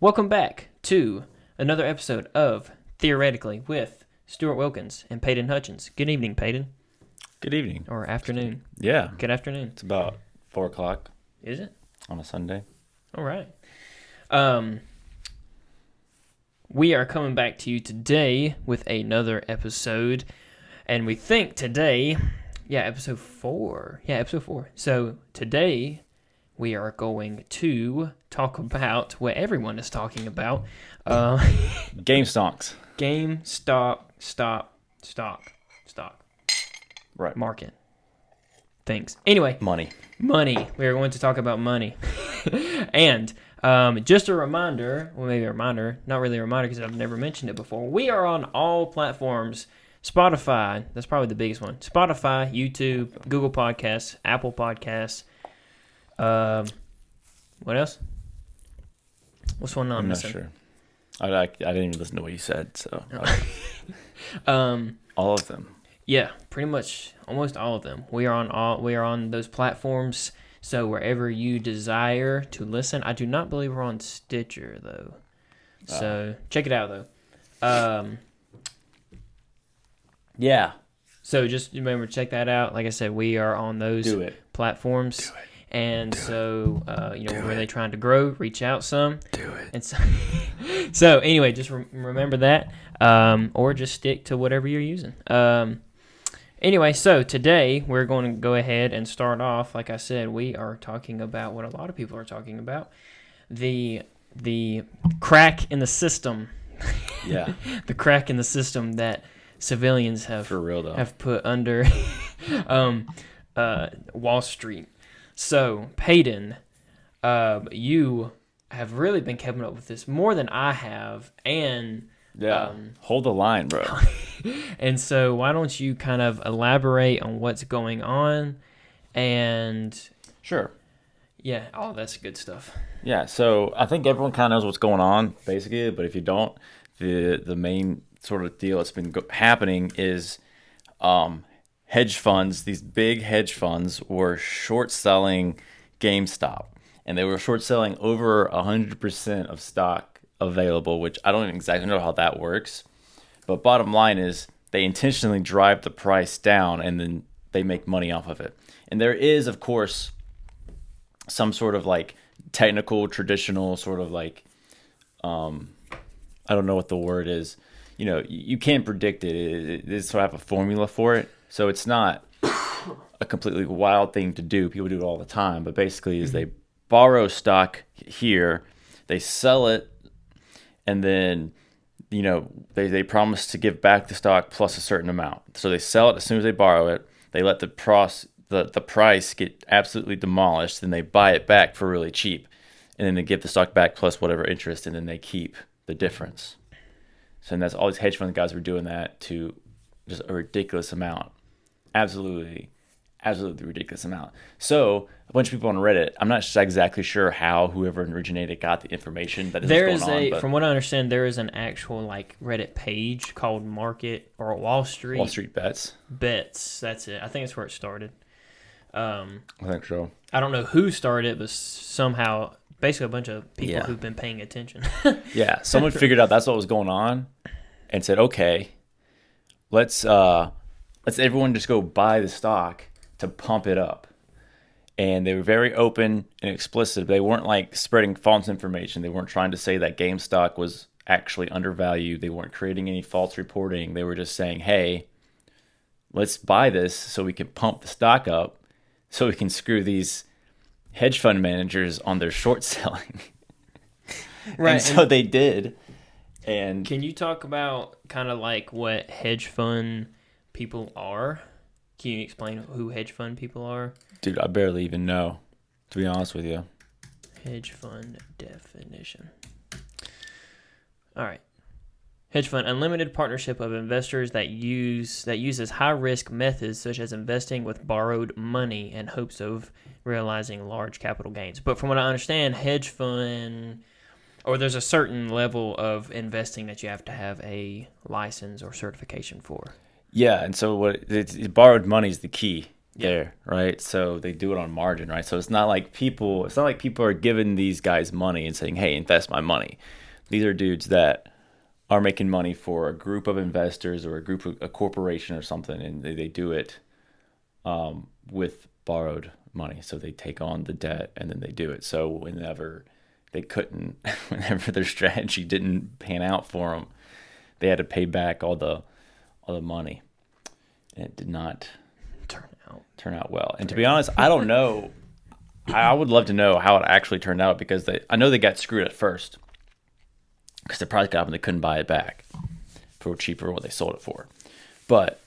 Welcome back to another episode of Theoretically with Stuart Wilkins and Peyton Hutchins. Good evening, Peyton. Good evening. Or afternoon. Yeah. Good afternoon. It's about 4 o'clock. Is it? On a Sunday. All right. We are coming back to you today with another episode. And we think today, episode 4. Yeah, episode 4. So today we are going to talk about what everyone is talking about. GameStonks. GameStop, stock. Right. Market. Things. Anyway. Money. We are going to talk about money. And just a reminder, well, maybe a reminder, not really a reminder because I've never mentioned it before. We are on all platforms. Spotify, that's probably the biggest one. Spotify, YouTube, Google Podcasts, Apple Podcasts. What else? What's one I'm not missing? sure. I didn't even listen to what you said, so. All of them. Yeah, pretty much almost all of them. We are on those platforms. So wherever you desire to listen, I do not believe we're on Stitcher though. So check it out though. Yeah. So just remember, check that out. Like I said, we are on those platforms. Do it. And so, we're really trying to grow, reach out some. Do it. And so anyway, just remember that, or just stick to whatever you're using. Anyway, so today we're going to go ahead and start off. Like I said, we are talking about what a lot of people are talking about, the crack in the system. Yeah. The crack in the system that civilians have For real, though. have put under Wall Street. So, Peyton, you have really been keeping up with this more than I have, and hold the line, bro. and so why don't you kind of elaborate on what's going on, and Sure. yeah, all that's good stuff. Yeah, so I think everyone kind of knows what's going on, basically, but if you don't, the main sort of deal that's been happening is hedge funds, these big hedge funds were short selling GameStop, and they were short selling over 100% of stock available, which I don't even exactly know how that works. But bottom line is they intentionally drive the price down and then they make money off of it. And there is, of course, some sort of like technical, traditional sort of like, I don't know what the word is. You know, you can't predict it. It's sort of have a formula for it. So it's not a completely wild thing to do. People do it all the time. But basically is they borrow stock here, they sell it, and then, they promise to give back the stock plus a certain amount. So they sell it as soon as they borrow it. They let the price get absolutely demolished. Then they buy it back for really cheap. And then they give the stock back plus whatever interest, and then they keep the difference. So and that's all these hedge fund guys were doing that to just a ridiculous amount. Absolutely ridiculous amount. So a bunch of people on Reddit, I'm not exactly sure how whoever originated got the information that is going on. From what I understand, there is an actual like Reddit page called Market or Wall Street Bets. That's it. I think that's where it started. I think so. I don't know who started it, but somehow, basically a bunch of people who've been paying attention. Yeah, someone figured out that's what was going on and said, okay, let's everyone just go buy the stock to pump it up. And they were very open and explicit. They weren't like spreading false information. They weren't trying to say that GameStop was actually undervalued. They weren't creating any false reporting. They were just saying, hey, let's buy this so we can pump the stock up so we can screw these hedge fund managers on their short selling. Right. And so they did. And can you talk about kind of like what hedge fund people are? Can you explain who hedge fund people are? Dude, I barely even know, to be honest with you. Hedge fund definition. All right. Hedge fund, unlimited partnership of investors that uses high-risk methods such as investing with borrowed money in hopes of realizing large capital gains. But from what I understand, hedge fund, or there's a certain level of investing that you have to have a license or certification for. Yeah, and so borrowed money is the key. there, right? So they do it on margin, right? So it's not like people are giving these guys money and saying, "Hey, invest my money." These are dudes that are making money for a group of investors or a corporation or something, and they do it with borrowed money. So they take on the debt and then they do it. So whenever their strategy didn't pan out for them, they had to pay back all the money, and it did not turn out well. And to be honest, I don't know. I would love to know how it actually turned out, because I know they got screwed at first because the price got up and they couldn't buy it back for cheaper what they sold it for. But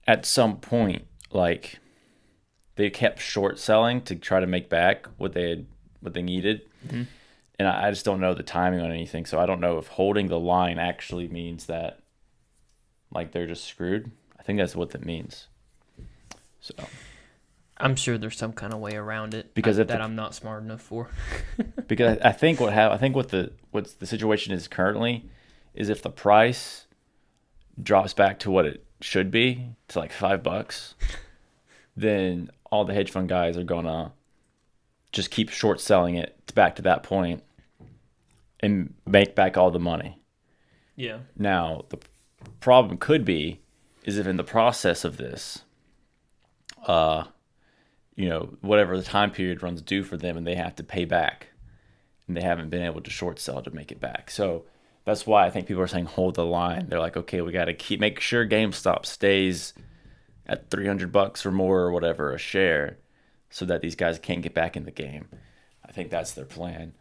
at some point, like, they kept short selling to try to make back what they needed. Mm-hmm. And I just don't know the timing on anything. So I don't know if holding the line actually means that, like, they're just screwed. I think that's what that means. So I'm sure there's some kind of way around it, because that I'm not smart enough for. Because I think what the situation is currently is, if the price drops back to what it should be, to like $5, then all the hedge fund guys are gonna just keep short selling it back to that point and make back all the money. Yeah. Now the problem could be is if in the process of this, whatever the time period runs due for them and they have to pay back, and they haven't been able to short sell to make it back. So that's why I think people are saying hold the line. They're like, okay, we got to make sure GameStop stays at $300 or more or whatever a share, so that these guys can't get back in the game. I think that's their plan.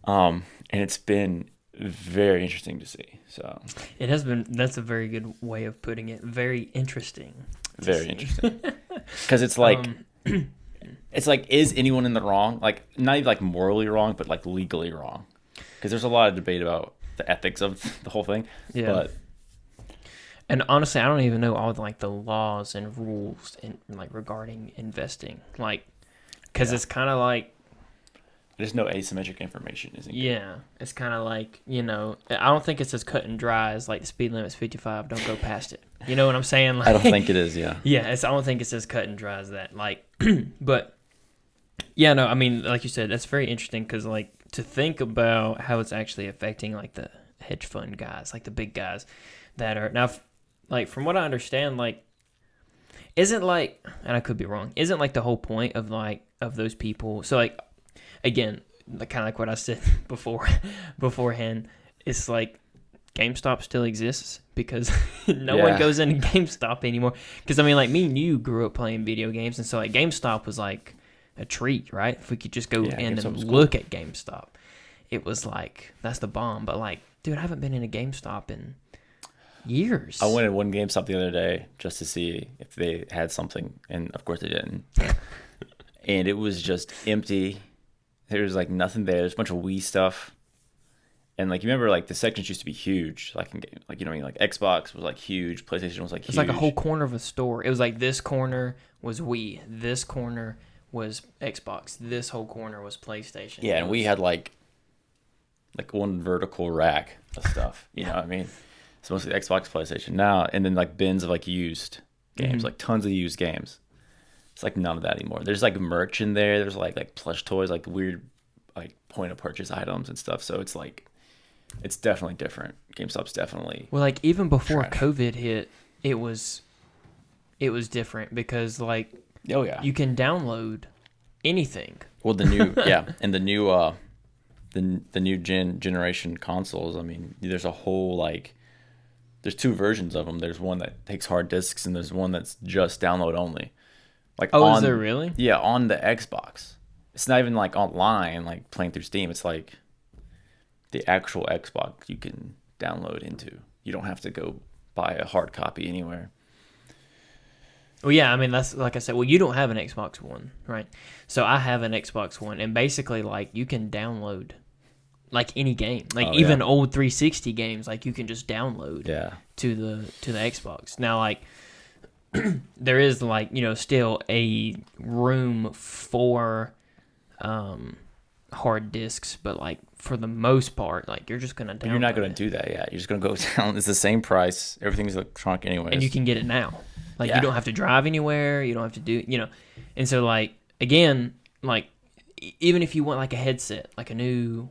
And it's been very interesting to see. So it has been. That's a very good way of putting it. Very interesting. Very interesting. Because it's like, is anyone in the wrong? Like, not even like morally wrong, but like legally wrong. Because there's a lot of debate about the ethics of the whole thing. Yeah. But and honestly, I don't even know all the laws and rules regarding investing. Because it's kind of like, there's no asymmetric information, isn't it? Yeah, it's kind of like, I don't think it's as cut and dry as the speed limit's 55, don't go past it. You know what I'm saying? I don't think it is, yeah. Yeah, I don't think it's as cut and dry as that. But yeah, no, I mean, like you said, that's very interesting, because to think about how it's actually affecting the hedge fund guys, the big guys that are now, from what I understand, isn't and I could be wrong, isn't the whole point of of those people. So again, kind of like what I said beforehand, it's GameStop still exists because no one goes into GameStop anymore. Because, me and you grew up playing video games, and so GameStop was a treat, right? If we could just go in and look at GameStop, it was that's the bomb. But dude, I haven't been in a GameStop in years. I went in one GameStop the other day just to see if they had something, and of course they didn't. And it was just empty. There was nothing there. There's a bunch of Wii stuff. And you remember the sections used to be huge. Xbox was huge, PlayStation was huge. It's a whole corner of a store. It was this corner was Wii, this corner was Xbox, this whole corner was PlayStation. Yeah, and we had one vertical rack of stuff. You know what I mean? It's mostly Xbox, PlayStation now, and then bins of used games, tons of used games. It's none of that anymore. There's merch in there. There's plush toys, weird point of purchase items and stuff. So it's it's definitely different. GameStop's definitely even before trash. COVID hit, it was different because oh yeah, you can download anything. Well, the new and the new generation consoles. I mean, there's a whole there's two versions of them. There's one that takes hard disks, and there's one that's just download only. Is there really? Yeah, on the Xbox. It's not even online, playing through Steam. It's the actual Xbox you can download into. You don't have to go buy a hard copy anywhere. Well, yeah, I mean, that's like I said. Well, you don't have an Xbox One, right? So I have an Xbox One, and basically, you can download any game, even old 360 games, you can just download to the Xbox. Now, there is still a room for hard disks, but for the most part, you're just gonna download. But you're not gonna do that. Yeah, you're just gonna go down. It's the same price. Everything's electronic anyway. And you can get it now. Like you don't have to drive anywhere. You don't have to do, And so like, again, like even if you want like a headset, like a new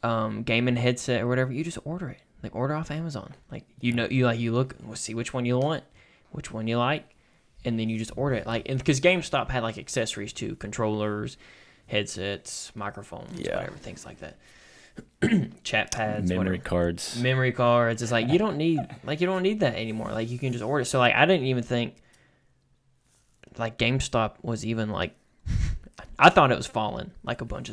gaming headset or whatever, you just order it. Like order off Amazon. Like, you look, we'll see which one you want, which one you like. And then you just order it. Like, and because GameStop had like accessories too, controllers, headsets, microphones, whatever, things like that. Chat pads, memory cards. It's like you don't need that anymore. Like you can just order it. So like I didn't even think like GameStop was even like I thought it was falling like a bunch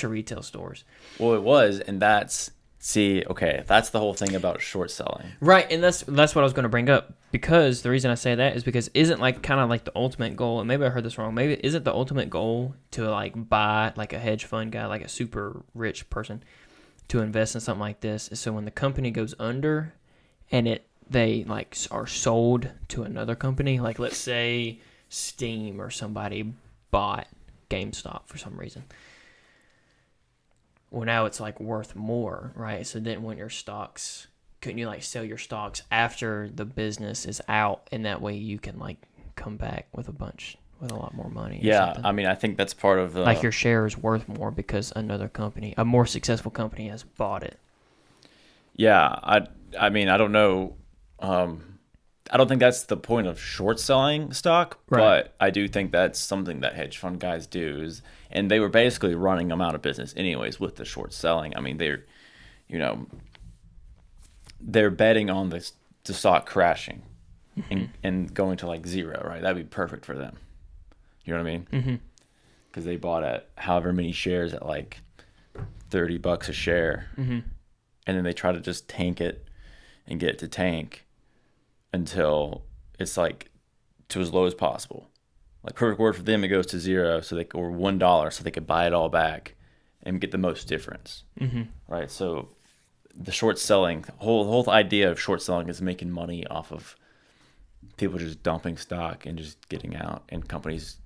of retail stores. Well, it was, and that's the whole thing about short selling. Right, and that's what I was going to bring up, because the reason I say that is because isn't like kind of like the ultimate goal, and maybe I heard this wrong, maybe isn't the ultimate goal to like buy like a hedge fund guy, like a super rich person to invest in something like this, is so when the company goes under and they like are sold to another company, like let's say Steam or somebody bought GameStop for some reason. Well, now it's like worth more, right? So then when your stocks, couldn't you like sell your stocks after the business is out, and that way you can like come back with a lot more money? Yeah, I mean, I think that's part of the... Like your share is worth more because another company, a more successful company, has bought it. Yeah, I mean, I don't know. I don't think that's the point of short selling stock, right. But I do think that's something that hedge fund guys do. And they were basically running them out of business anyways with the short selling. I mean, they're betting on the stock crashing and going to like zero, right? That'd be perfect for them. You know what I mean? Mm-hmm. Because they bought at however many shares at like $30 a share. Mm-hmm. And then they try to just tank it and get it to tank until it's like to as low as possible. Like perfect word for them, it goes to zero, or $1, so they could buy it all back and get the most difference. Mm-hmm. Right? So the short selling, the whole idea of short selling is making money off of people just dumping stock and just getting out, and companies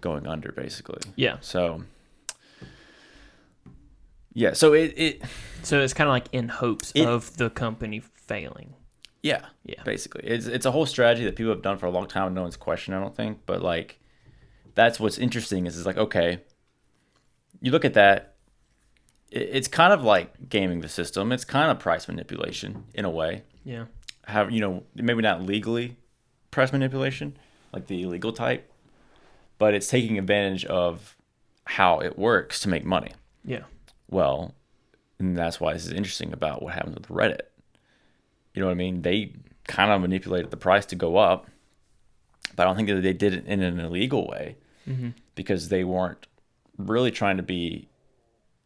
going under, basically. Yeah. So yeah, so so it's kind of like in hopes of the company failing. Yeah, basically. It's a whole strategy that people have done for a long time and no one's questioned, I don't think. But, like, that's what's interesting is like, okay, you look at that, it's kind of like gaming the system. It's kind of price manipulation in a way. Yeah. Maybe not legally price manipulation, like the illegal type, but it's taking advantage of how it works to make money. Yeah. Well, and that's why this is interesting about what happens with Reddit. You know what I mean? They kind of manipulated the price to go up, but I don't think that they did it in an illegal way, because they weren't really trying to be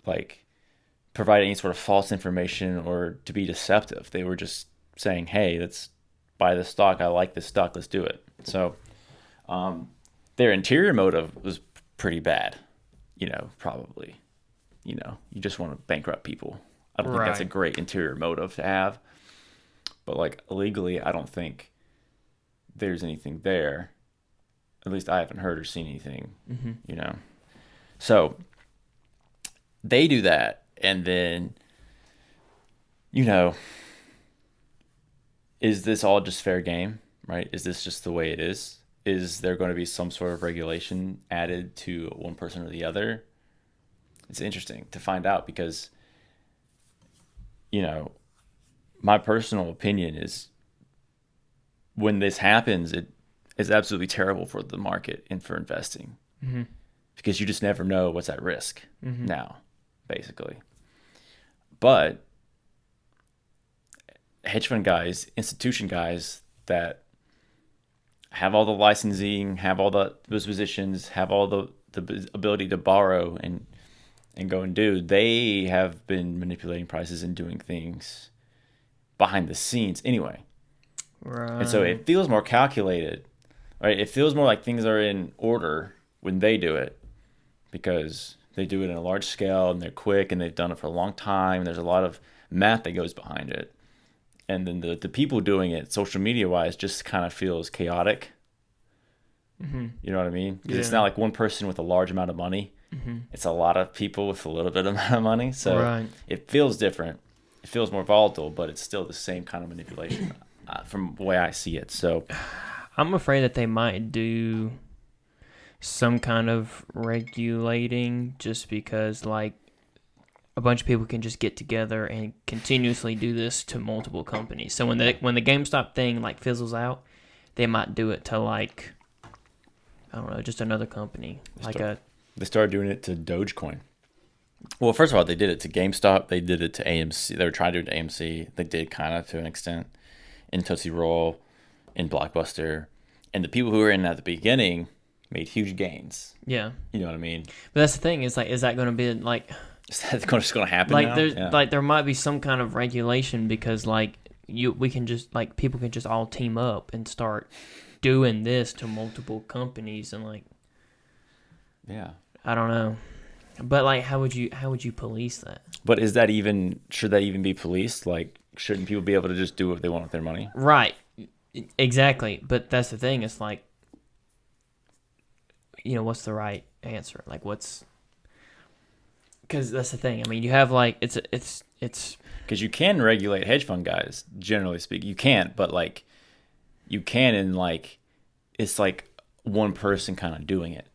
like provide any sort of false information or to be deceptive. They were just saying, "Hey, let's buy this stock. I like this stock. Let's do it." So their interior motive was pretty bad. Probably. You just want to bankrupt people. I don't think that's a great interior motive to have. But, like, illegally, I don't think there's anything there. At least I haven't heard or seen anything, So, they do that, and then, is this all just fair game, right? Is this just the way it is? Is there going to be some sort of regulation added to one person or the other? It's interesting to find out because, my personal opinion is when this happens, it is absolutely terrible for the market and for investing, because you just never know what's at risk now, basically. But hedge fund guys, institution guys that have all the licensing, have all those positions, have all the ability to borrow and go and do, they have been manipulating prices and doing things behind the scenes anyway. Right. And so it feels more calculated, right? It feels more like things are in order when they do it, because they do it in a large scale and they're quick and they've done it for a long time. And there's a lot of math that goes behind it. And then the people doing it, social media wise, just kind of feels chaotic. You know what I mean? Because it's not like one person with a large amount of money. It's a lot of people with a little bit amount of money. So it feels different. It feels more volatile, but it's still the same kind of manipulation from the way I see it. So I'm afraid that they might do some kind of regulating just because, like, a bunch of people can just get together and continuously do this to multiple companies. So when the GameStop thing like fizzles out, they might do it to like, I don't know, just another company. They started doing it to Dogecoin. Well, first of all, they did it to GameStop. They did it to AMC. They were trying to do it to AMC. They did kind of to an extent in Tootsie Roll, in Blockbuster, and the people who were in at the beginning made huge gains. Yeah, you know what I mean. But that's the thing. Is like, is that going to be like? Is that just going to happen? Like now? there's like there might be some kind of regulation because like we can just like people can just all team up and start doing this to multiple companies and like. Yeah. I don't know. But like, how would you police that? But should that even be policed? Like, shouldn't people be able to just do what they want with their money? Right. Exactly. But that's the thing. It's like, what's the right answer? Like, because that's the thing. I mean, you have like, it's because you can regulate hedge fund guys, generally speaking. You can't, but like, you can, and like, it's like one person kind of doing it.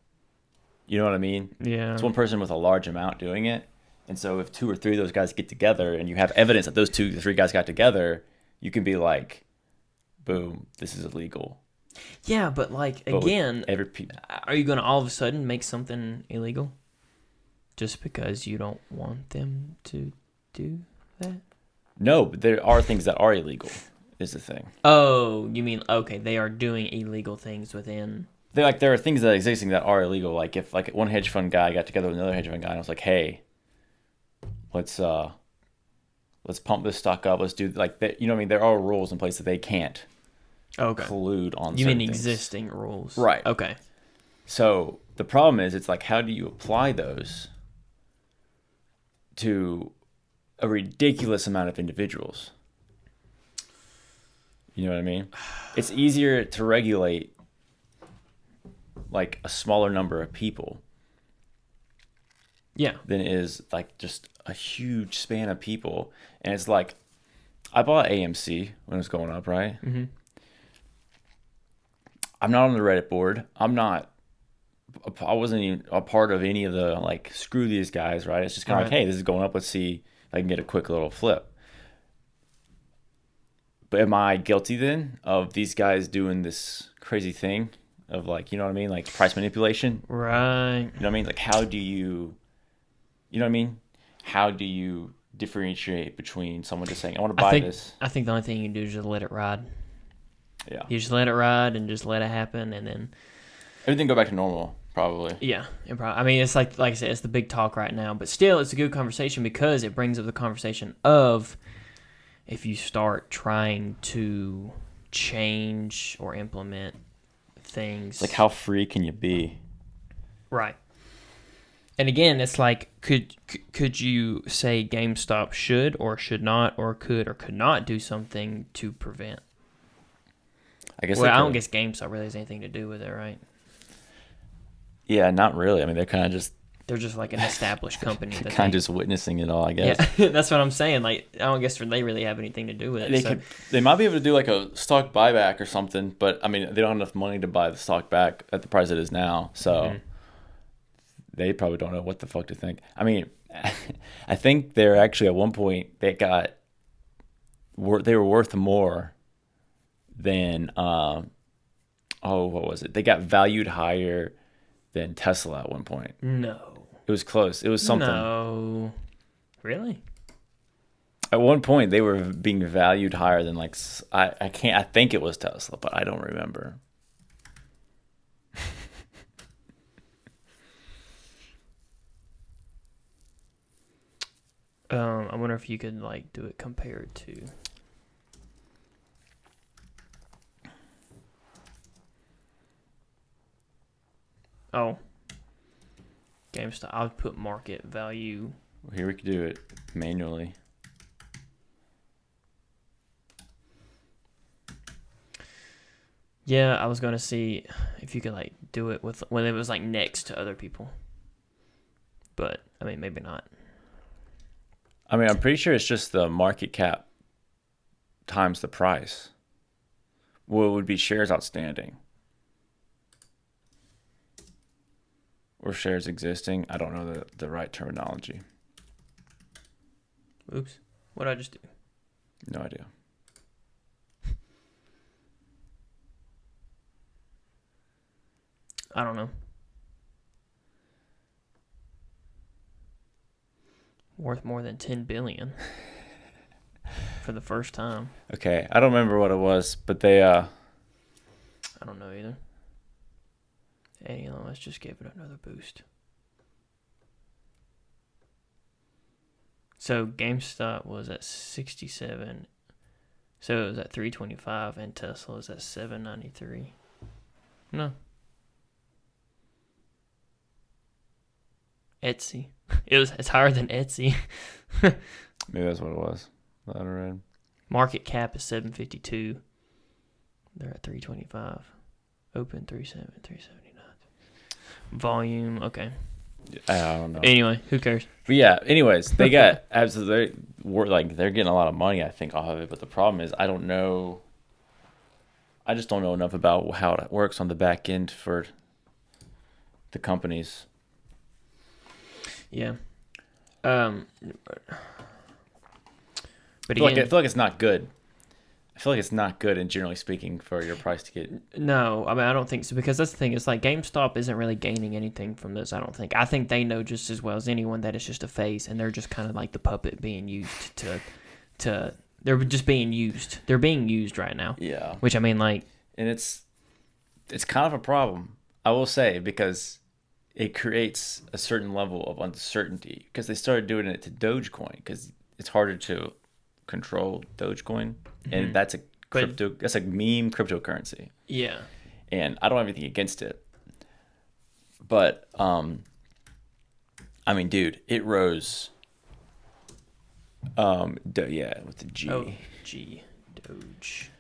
You know what I mean? Yeah. It's one person with a large amount doing it. And so if 2 or 3 of those guys get together and you have evidence that those 2 or 3 guys got together, you can be like, boom, this is illegal. Yeah, but like, again, are you going to all of a sudden make something illegal just because you don't want them to do that? No, but there are things that are illegal is the thing. Oh, you mean, okay, they are doing illegal things within... There are things that existing that are illegal. Like if like one hedge fund guy got together with another hedge fund guy and was like, "Hey, let's pump this stock up. Let's do like that." You know what I mean? There are rules in place that they can't collude on. You mean things. existing rules, right? Okay. So the problem is, it's like, how do you apply those to a ridiculous amount of individuals? You know what I mean? It's easier to regulate like a smaller number of people than it is like just a huge span of people. And it's like, I bought AMC when it was going up, right? Mm-hmm. I'm not on the Reddit board. I wasn't even a part of any of the like, screw these guys, right? It's just kind of like, hey, this is going up. Let's see if I can get a quick little flip. But am I guilty then of these guys doing this crazy thing of like, you know what I mean? Like price manipulation? Right. You know what I mean? Like how do you know what I mean? How do you differentiate between someone just saying, I want to buy this? I think the only thing you can do is just let it ride. Yeah. You just let it ride and just let it happen and then... everything go back to normal, probably. Yeah. I mean, it's like I said, it's the big talk right now. But still, it's a good conversation because it brings up the conversation of if you start trying to change or implement things. Like, how free can you be? Right. And again, it's like, could you say GameStop should or should not or could not do something to prevent? I guess. Well, I don't guess GameStop really has anything to do with it, right? Yeah, not really. I mean, they're just like an established company. Kind of just witnessing it all, I guess. Yeah, that's what I'm saying. Like, I don't guess they really have anything to do with it. They might be able to do like a stock buyback or something, but I mean, they don't have enough money to buy the stock back at the price it is now, so they probably don't know what the fuck to think. I mean, I think they're actually at one point they were worth more than what was it? They got valued higher than Tesla at one point. No. It was close. It was something. No. Really? At one point, they were being valued higher than like I think it was Tesla, but I don't remember. I wonder if you could like do it compared to. Oh. GameStop. I would put market value. Well, here we could do it manually. Yeah, I was gonna see if you could like do it with when it was like next to other people. But I mean, maybe not. I mean, I'm pretty sure it's just the market cap times the price. What would be shares outstanding? Or shares existing? I don't know the right terminology. Oops. What did I just do? No idea. I don't know. Worth more than $10 billion for the first time. Okay, I don't remember what it was, but they I don't know either. Hey, let's just give it another boost. So GameStop was at 67. So it was at 325, and Tesla is at 793. No. Etsy. It's higher than Etsy. maybe that's what it was that I read. Market cap is 752. They're at 325. Open 379. Volume, okay. I don't know. Anyway, who cares? But yeah, anyways, they got absolutely they're getting a lot of money, I think, off of it. But the problem is, I don't know. I just don't know enough about how it works on the back end for the companies. Yeah. But I feel again, like it's not good. I feel like it's not good, and generally speaking, for your price to get. no, I mean, I don't think so, because that's the thing. It's like GameStop isn't really gaining anything from this, I don't think. I think they know just as well as anyone that it's just a phase, and they're just kind of like the puppet being used to they're just being used. They're being used right now. Yeah. Which, I mean, like. And it's kind of a problem, I will say, because it creates a certain level of uncertainty, because they started doing it to Dogecoin, because it's harder to control Dogecoin, and that's a that's a meme cryptocurrency. Yeah. And I don't have anything against it, but I mean, dude, it rose. Yeah, with the G. Oh, G. Doge.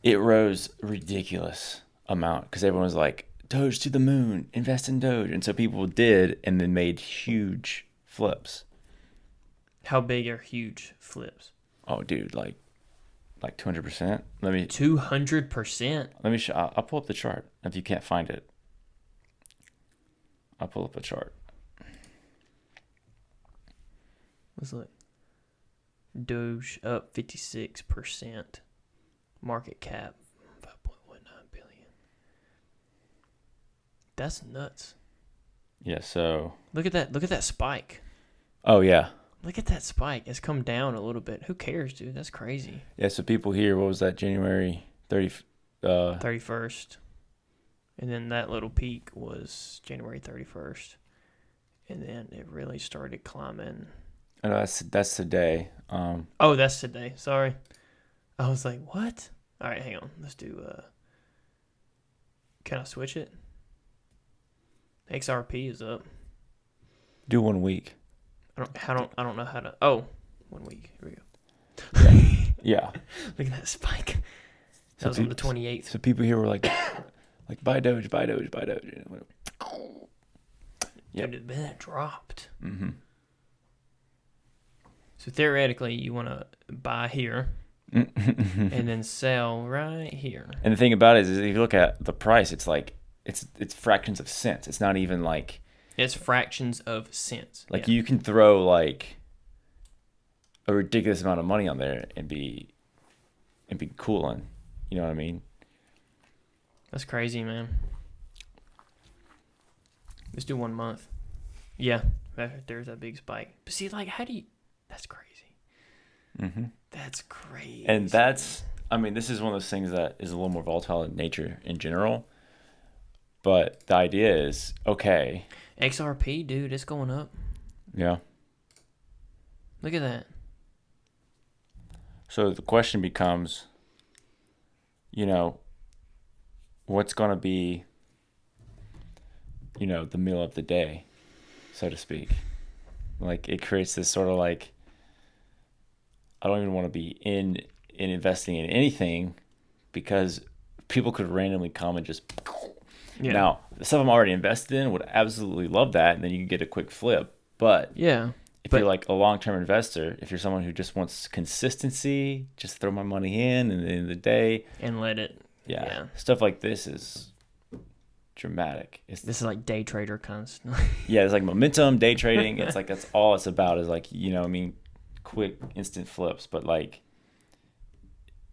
It rose ridiculous amount, because everyone was like, Doge to the moon, invest in Doge. And so people did, and then made huge flips. How big are huge flips? Oh, dude, like 200%. Let me 200%. I'll pull up the chart if you can't find it. I'll pull up a chart. Let's look. Doge up 56%. Market cap 5.19 billion. That's nuts. Yeah, so Look at that spike. oh yeah. Look at that spike. It's come down a little bit. Who cares, dude? That's crazy. Yeah, so people here, what was that, January 31st. And then that little peak was January 31st. And then it really started climbing. Oh, no, that's today. Oh, that's today. Sorry. I was like, what? All right, hang on. Let's do can I switch it? XRP is up. Do 1 week. I don't know how to. Oh, 1 week. Here we go. Yeah. Look at that spike. That So was on the 28th. So people here were like buy Doge, buy Doge, buy Doge. Yep. Dude, that dropped. Mm-hmm. So theoretically, you want to buy here and then sell right here. And the thing about it is if you look at the price, it's like it's fractions of cents. It's not even like It's fractions of cents. like you can throw like a ridiculous amount of money on there and be cooling. You know what I mean? That's crazy, man. Let's do 1 month. Yeah, there's that big spike. But see, like, how do you? That's crazy. Mm-hmm. That's crazy. And that's, I mean, this is one of those things that is a little more volatile in nature in general. But the idea is, okay. XRP, dude, it's going up. Yeah. Look at that. So the question becomes, you know, what's going to be, you know, the meal of the day, so to speak. Like, it creates this sort of like, I don't even want to be in investing in anything, because people could randomly come and just. Yeah. Now, the stuff I'm already invested in would absolutely love that, and then you can get a quick flip. But yeah, if you're like a long-term investor, if you're someone who just wants consistency, just throw my money in, and at the end of the day, and let it. yeah. Stuff like this is dramatic. This is like day trader kind of stuff. Yeah, it's like momentum, day trading. It's like that's all it's about is like, I mean, quick, instant flips. But like,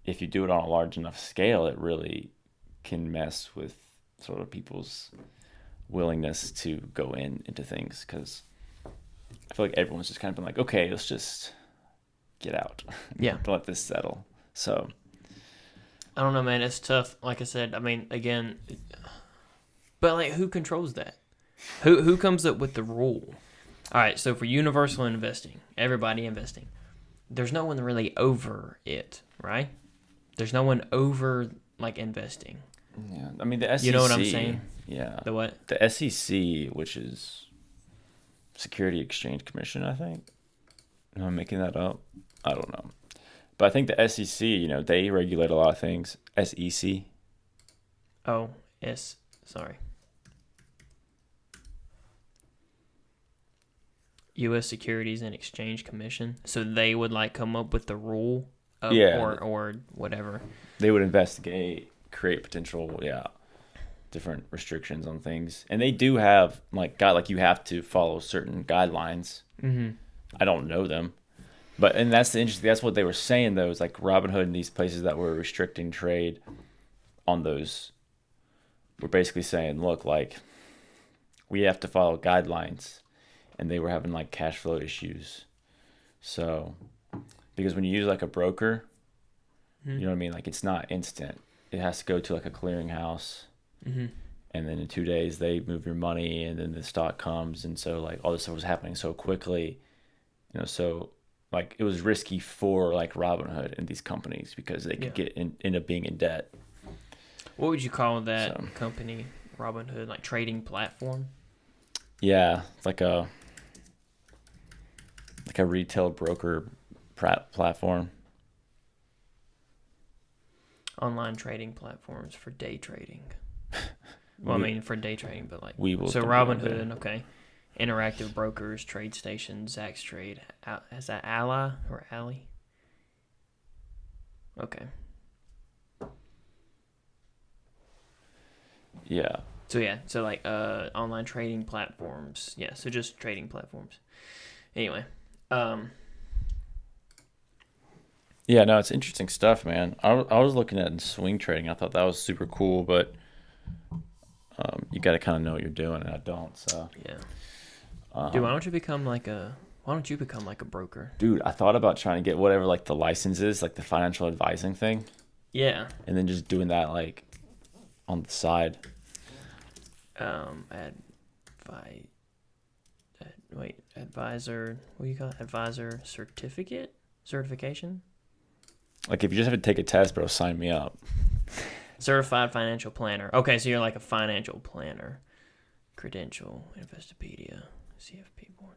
if you do it on a large enough scale, it really can mess with sort of people's willingness to go into things, because I feel like everyone's just kind of been like, okay, let's just get out. Yeah. Don't let this settle. So I don't know, man. It's tough. Like I said, I mean, again, but like, who controls that? Who comes up with the rule? All right, so for universal investing, everybody investing, there's no one really over it, right? There's no one over like investing. Yeah, I mean the SEC. You know what I'm saying? Yeah. The what? The SEC, which is Security Exchange Commission, I think. Am I making that up? I don't know. But I think the SEC, they regulate a lot of things. SEC. Oh, sorry. U.S. Securities and Exchange Commission. So they would like come up with the rule of, or whatever. They would investigate, create potential, different restrictions on things. And they do have you have to follow certain guidelines. Mm-hmm. I don't know them. And that's what they were saying though, is like Robinhood and these places that were restricting trade on those were basically saying, look, like we have to follow guidelines. And they were having like cash flow issues. So, because when you use like a broker, you know what I mean? Like it's not instant. It has to go to like a clearinghouse. Mm-hmm. And then in 2 days they move your money and then the stock comes. And so like all this stuff was happening so quickly, so like it was risky for like Robinhood and these companies because they could end up being in debt. What would you call that company, Robinhood, like trading platform? Yeah, it's like a retail broker platform. Online trading platforms for day trading. Well, for day trading, but like so Robinhood, okay. Interactive brokers, trade stations, Zax Trade. Is that Ally or Ally? Okay. Yeah. So like online trading platforms. Yeah, so just trading platforms. Anyway, yeah, no, it's interesting stuff, man. I was looking at swing trading. I thought that was super cool, but you got to kind of know what you're doing, and I don't. So yeah, dude, why don't you become like a broker? Dude, I thought about trying to get whatever like the license is, like the financial advising thing. Yeah, and then just doing that like on the side. Advisor. What do you call it? Advisor certification. Like if you just have to take a test, bro, sign me up. Certified financial planner. Okay, so you're like a financial planner. Credential, Investopedia, CFP board.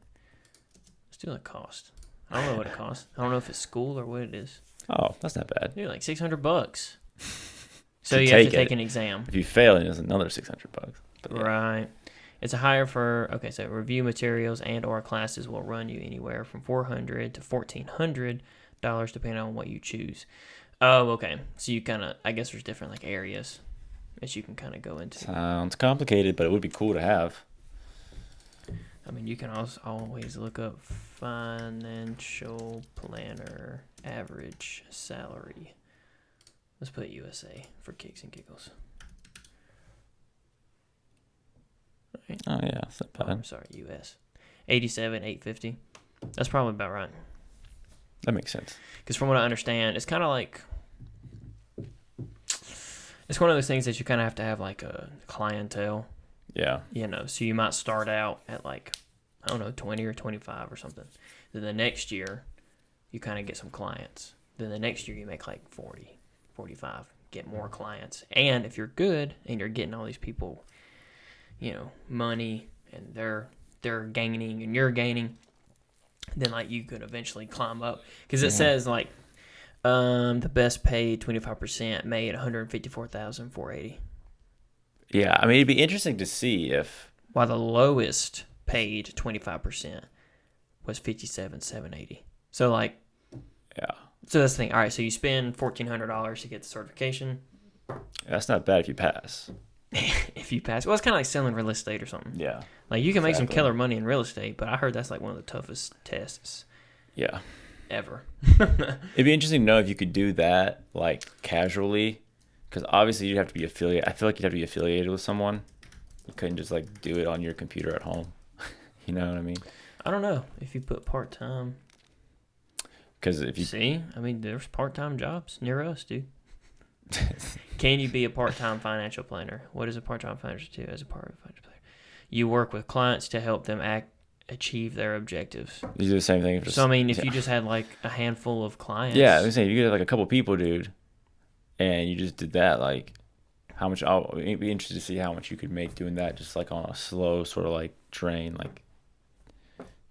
Still a cost. I don't know what it costs. I don't know if it's school or what it is. Oh, that's not bad. Dude, like $600. So you have to take an exam. If you fail, it's another $600. Yeah. Right. It's a hire for, so review materials and or classes will run you anywhere from $400 to $1,400 depending on what you choose. Oh, okay. So you kind of, I guess there's different like areas that you can kind of go into. Sounds complicated, but it would be cool to have. I mean, you can also always look up financial planner average salary. Let's put USA for kicks and giggles. Right. Oh yeah, that's not bad. I'm sorry, US. 87,850. That's probably about right. That makes sense. Because from what I understand, it's kind of like it's one of those things that you kind of have to have like a clientele. Yeah. So you might start out at like, I don't know, 20 or 25 or something. Then the next year, you kind of get some clients. Then the next year you make like 40, 45, get more clients. And if you're good and you're getting all these people, money and they're gaining and you're gaining, then like you could eventually climb up. Because it says like the best paid 25% made $154,480. Yeah, I mean it'd be interesting to see if while the lowest paid 25% was $57,780. So like, Yeah. so that's the thing. All right, so you spend $1,400 to get the certification. That's not bad if you pass. If you pass, well, it's kind of like selling real estate or something. Yeah. Like you can make some Exactly. killer money in real estate, but I heard that's like one of the toughest tests Yeah. ever. It'd be interesting to know if you could do that like casually, because obviously you'd have to be affiliated. I feel like you'd have to be affiliated with someone. You couldn't just like do it on your computer at home. You know what I mean? I don't know if you put part time. Because if you See, I mean, there's part time jobs near us, dude. Can you be a part time financial planner? What is a part time financial do as a part of financial planner? You work with clients to help them achieve their objectives. you do the same thing. So I mean, if you just had like a handful of clients, yeah, I was saying if you get like a couple people, dude, and you just did that, like how much? I'd be interested to see how much you could make doing that, just like on a slow sort of like drain, like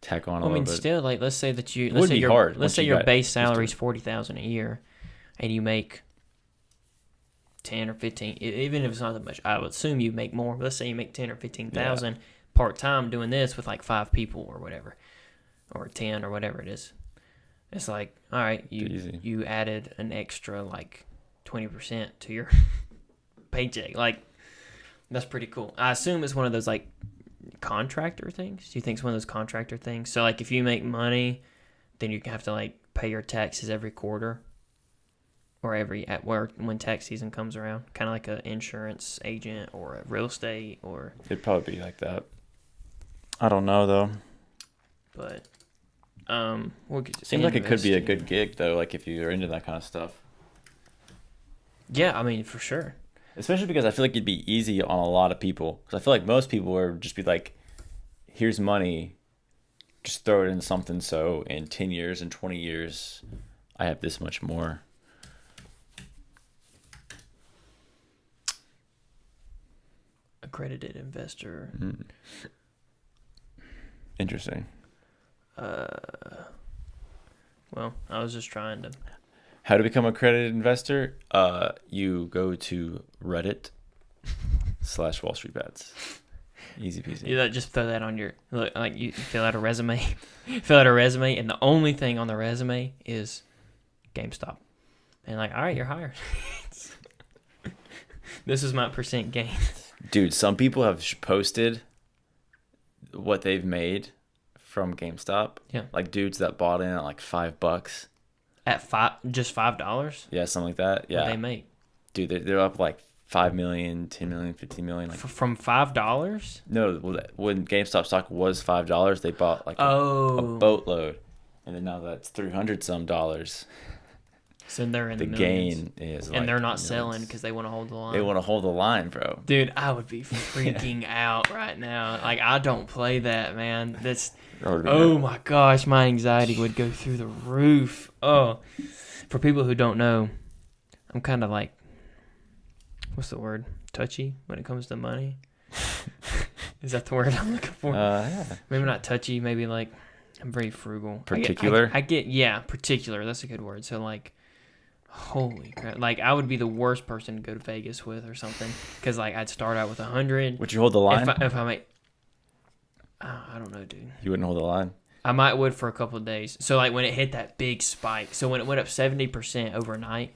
tack on a I mean, little bit. still, like let's say that you wouldn't be hard let's once say you your got base used to salary is it. $40,000 a year, and you make 10 or 15, even if it's not that much, I would assume you make more. Let's say you make 10 or 15,000 part time doing this with like 5 people or whatever, or 10 or whatever it is. It's like, all right, Easy. you added an extra like 20% to your paycheck. Like that's pretty cool. I assume it's one of those like contractor things. Do you think it's one of those contractor things? So like if you make money, then you have to like pay your taxes every quarter. Or when tax season comes around, kind of like an insurance agent or a real estate, or. It'd probably be like that. I don't know though. But, we'll get Seems like it could be a investing. good gig though, like if you're into that kind of stuff. Yeah, I mean for sure. Especially because I feel like it'd be easy on a lot of people. Because I feel like most people would just be like, "Here's money, just throw it in something." So in 10 years and 20 years, I have this much more. Accredited investor. Interesting. Well, I was just trying to. How to become a accredited investor? You go to Reddit/Wall Street Bets. Easy peasy. You just throw that on your look. Like you fill out a resume, and the only thing on the resume is GameStop, and like, all right, you're hired. This is my percent gain. Dude, some people have posted what they've made from GameStop. Yeah. Like dudes that bought in at like $5. At just $5. Yeah, something like that. Yeah. What they make Dude, they're up like 5 million, 10 million, 15 million. Like from $5. no, when GameStop stock was $5, they bought like a Oh, boatload, and then now that's $300 some dollars. so they're in The the millions. gain is, And like, they're not millions. selling because they want to hold the line. They want to hold the line, bro. Dude, I would be freaking out right now. Like I don't play that, man. Oh my gosh, my anxiety would go through the roof. Oh, for people who don't know, I'm kind of like, what's the word? Touchy when it comes to money. Is that the word I'm looking for? Yeah. Maybe not touchy. Maybe like I'm very frugal. Particular? I get yeah, particular. That's a good word. So like, holy crap! Like I would be the worst person to go to Vegas with or something because like I'd start out with 100. Would you hold the line? If I make, I don't know, dude. You wouldn't hold the line. I might would for a couple of days. So like when it hit that big spike, so when it went up 70% overnight,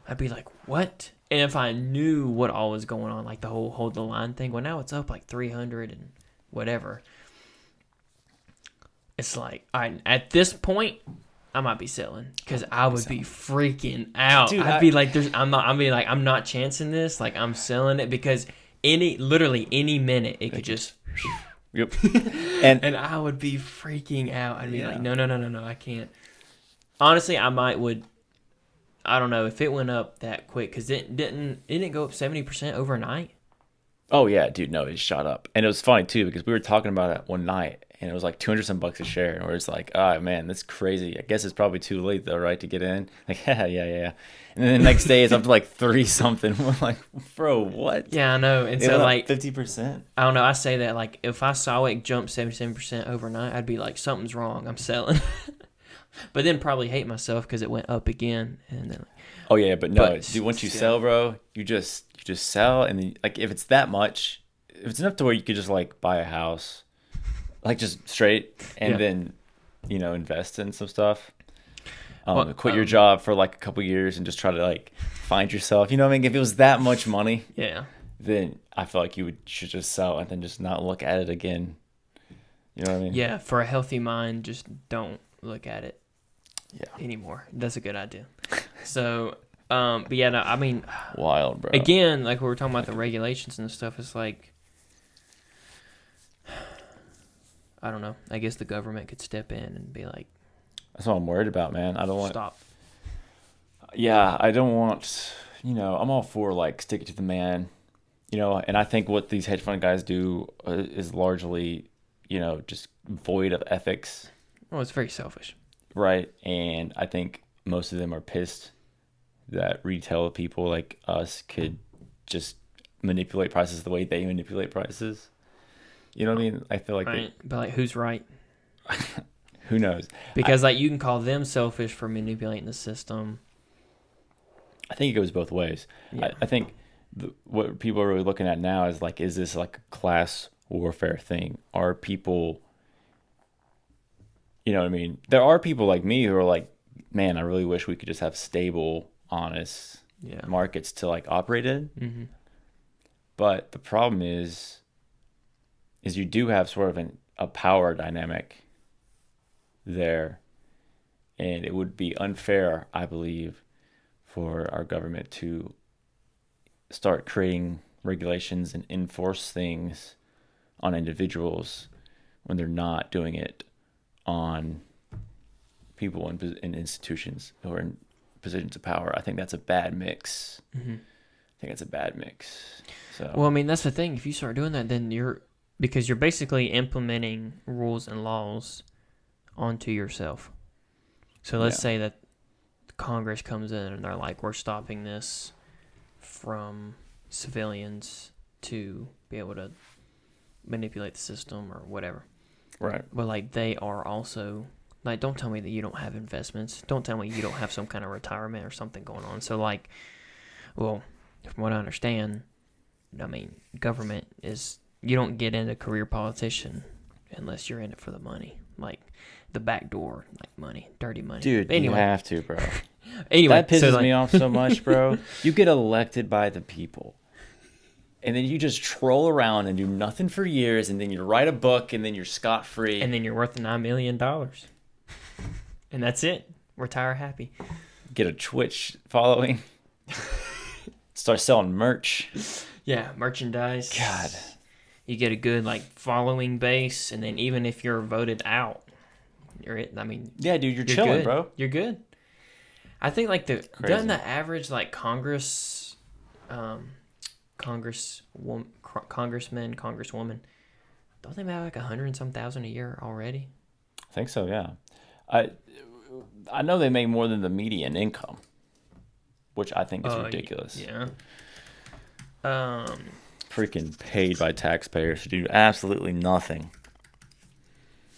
I'd be like, what? And if I knew what all was going on, like the whole hold the line thing, well now it's up like 300 and whatever. It's like, all right, at this point, I might be selling because I would be freaking out. Dude, I'd be like, I'm not chancing this. Like I'm selling it because literally any minute it could just. Yep. And I would be freaking out. I'd be like, no, I can't. Honestly, I don't know if it went up that quick because it didn't go up 70% overnight. Oh yeah, dude, no, it shot up. And it was funny too because we were talking about it one night and it was like 200 some bucks a share, and we're just like, oh man, that's crazy. I guess it's probably too late though, right, to get in? Like, yeah. And then the next day it's up to like 30 something. We're like, bro, what? Yeah, I know. And It so went up like 50%. I don't know. I say that like if I saw it jump 77% overnight, I'd be like, something's wrong. I'm selling. But then probably hate myself because it went up again, and then. Oh yeah, but no, But dude. Once you still. sell, bro, you just sell, and then like if it's that much, if it's enough to where you could just like buy a house, like just straight, and Yeah. then invest in some stuff. Well, Quit your job for like a couple years and just try to like find yourself. You know what I mean? If it was that much money, yeah. then I feel like should just sell and then just not look at it again. You know what I mean? Yeah, for a healthy mind, just don't look at it Yeah. anymore. That's a good idea. So, but yeah, no, I mean, Wild, bro. again, like we were talking about the regulations and stuff, it's like, I don't know. I guess the government could step in and be like, That's what I'm worried about, man. I don't want. stop. Yeah, I don't want. I'm all for like sticking to the man. And I think what these hedge fund guys do is largely, just void of ethics, Well, it's very selfish. right? And I think most of them are pissed that retail people like us could just manipulate prices the way they manipulate prices. You know what I mean? I feel like Right. But like, who's right? who knows? Because like you can call them selfish for manipulating the system. I think it goes both ways. Yeah. I think what people are really looking at now is like, is this like a class warfare thing? Are people, you know what I mean? There are people like me who are like, man, I really wish we could just have stable, honest Yeah. markets to like operate in. Mm-hmm. But the problem is you do have sort of a power dynamic there. And it would be unfair, I believe, for our government to start creating regulations and enforce things on individuals when they're not doing it on people in institutions who are in positions of power. I think that's a bad mix. Mm-hmm. I think it's a bad mix. So Well, I mean, that's the thing. If you start doing that, then because you're basically implementing rules and laws onto yourself. So let's say that Congress comes in and they're like, we're stopping this from civilians to be able to manipulate the system or whatever. right. But like they are also like, don't tell me that you don't have investments. Don't tell me you don't have some kind of retirement or something going on. So like, well, from what I understand, I mean, government is, you don't get into career politician unless you're in it for the money. Like the back door, like money, dirty money. Dude, But anyway, you have to, bro. anyway, That pisses so like, me off so much, bro. You get elected by the people. And then you just troll around and do nothing for years, and then you write a book, and then you're scot-free. and then you're worth $9 million. And that's it. Retire happy. Get a Twitch following. Start selling merch. Yeah, merchandise. God. You get a good like following base, and then even if you're voted out, I mean, Yeah, dude, you're chilling, good. bro. You're good. I think like Crazy. doesn't the average like congressman, congresswoman, don't they have like 100 and some thousand a year already? I think so, yeah. I know they make more than the median income, which I think is ridiculous. Yeah. Freaking paid by taxpayers to do absolutely nothing.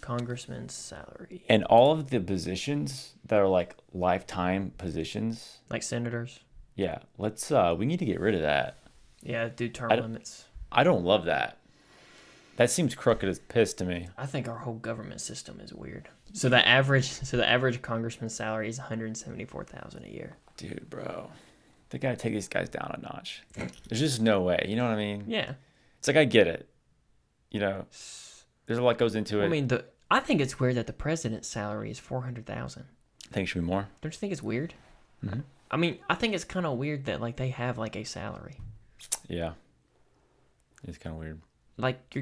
Congressman's salary, And all of the positions that are like lifetime positions, like senators. yeah, we need to get rid of that. Yeah, do term I don't- limits. I don't love that. That seems crooked as piss to me. I think our whole government system is weird. So the average congressman's salary is 174,000 a year. Dude, bro. They gotta take these guys down a notch. There's just no way. You know what I mean? Yeah. It's like I get it. There's a lot goes into it. I mean, I think it's weird that the president's salary is 400,000. I think it should be more. Don't you think it's weird? Mm-hmm. I mean, I think it's kind of weird that like they have like a salary. Yeah. It's kind of weird. Like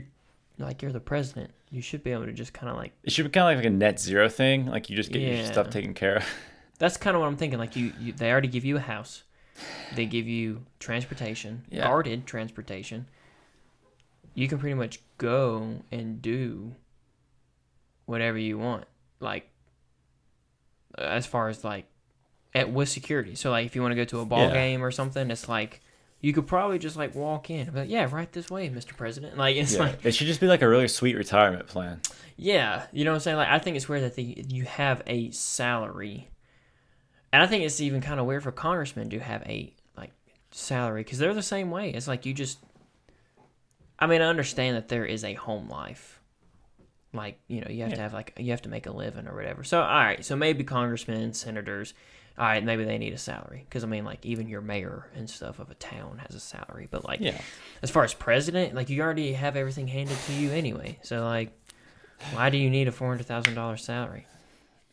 you're the president. You should be able to just kind of like. It should be kind of like a net zero thing. Like you just get your stuff taken care of. That's kind of what I'm thinking. Like they already give you a house. They give you transportation, guarded transportation. You can pretty much go and do whatever you want. Like, as far as like, with security. So like, if you want to go to a ball game or something, it's like, you could probably just like walk in. But yeah, right this way, Mr. President. Like it's like it should just be like a really sweet retirement plan. Yeah, you know what I'm saying? Like I think it's weird that you have a salary. And I think it's even kind of weird for congressmen to have a like salary because they're the same way. It's like you just I mean, I understand that there is a home life. Like, you have to have you have to make a living or whatever. So, all right. So maybe congressmen, senators, all right, maybe they need a salary. Because, I mean, like, even your mayor and stuff of a town has a salary. But, like, as far as president, like, you already have everything handed to you anyway. So, like, why do you need a $400,000 salary?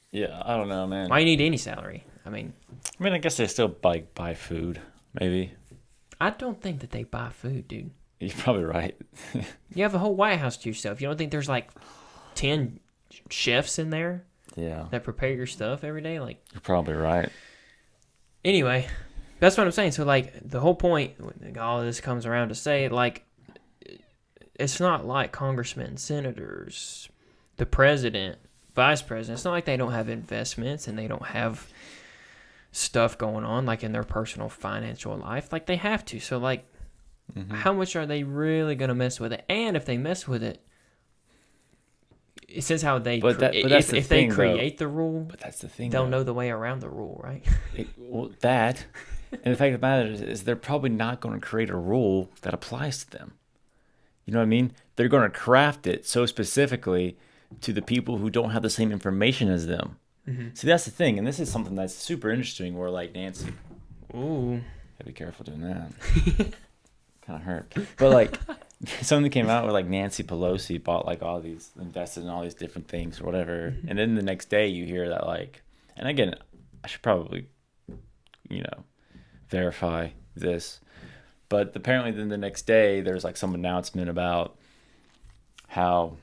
Yeah, I don't know, man. Why do you need any salary? I mean, I guess they still buy food, maybe. I don't think that they buy food, dude. You're probably right. You have a whole White House to yourself. You don't think there's, like, 10 chefs in there that prepare your stuff every day? Like, you're probably right. Anyway, that's what I'm saying. So, like, the whole point, all of this comes around to say, like, it's not like congressmen, senators, the president, vice president. It's not like they don't have investments and they don't have stuff going on, like, in their personal financial life. Like, they have to. So, like, how much are they really going to mess with it? And if they mess with it, it says how they if they create the rule, but that's the thing, they'll know the way around the rule, right? And the fact of the matter is they're probably not going to create a rule that applies to them. You know what I mean? They're going to craft it so specifically to the people who don't have the same information as them. See, that's the thing, and this is something that's super interesting. Where, like, Nancy, ooh, gotta be careful doing that. Kind of hurt, but like. Something came out where, like, Nancy Pelosi bought, like, invested in all these different things or whatever. And then the next day you hear that, like, and again, I should probably, verify this. But apparently then the next day there's, like, some announcement about how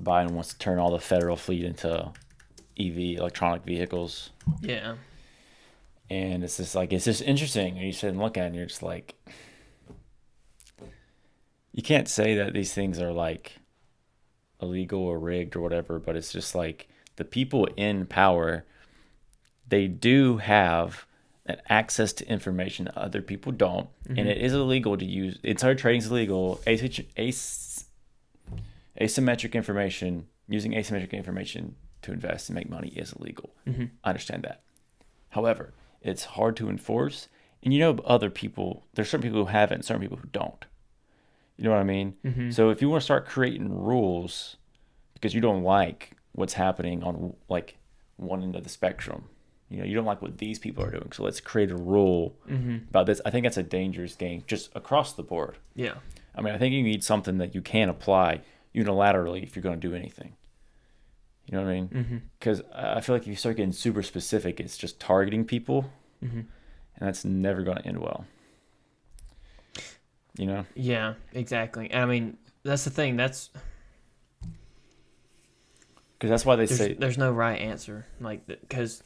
Biden wants to turn all the federal fleet into EV, electronic vehicles. Yeah. And it's just interesting. And you sit and look at it and you're just like, you can't say that these things are, like, illegal or rigged or whatever, but it's just like the people in power, they do have an access to information that other people don't. And it is illegal to use. Insider trading is illegal. Asymmetric information, using asymmetric information to invest and make money is illegal. I understand that. However, it's hard to enforce. And other people, there's certain people who have it and certain people who don't. You know what I mean? So if you want to start creating rules because you don't like what's happening on, like, one end of the spectrum, you don't like what these people are doing, so let's create a rule about this. I think that's a dangerous game just across the board. Yeah. I mean, I think you need something that you can apply unilaterally if you're going to do anything. You know what I mean? Because I feel like if you start getting super specific, it's just targeting people, and that's never going to end well. Yeah, exactly. I mean, that's the thing. Because that's why say there's no right answer. Like, because,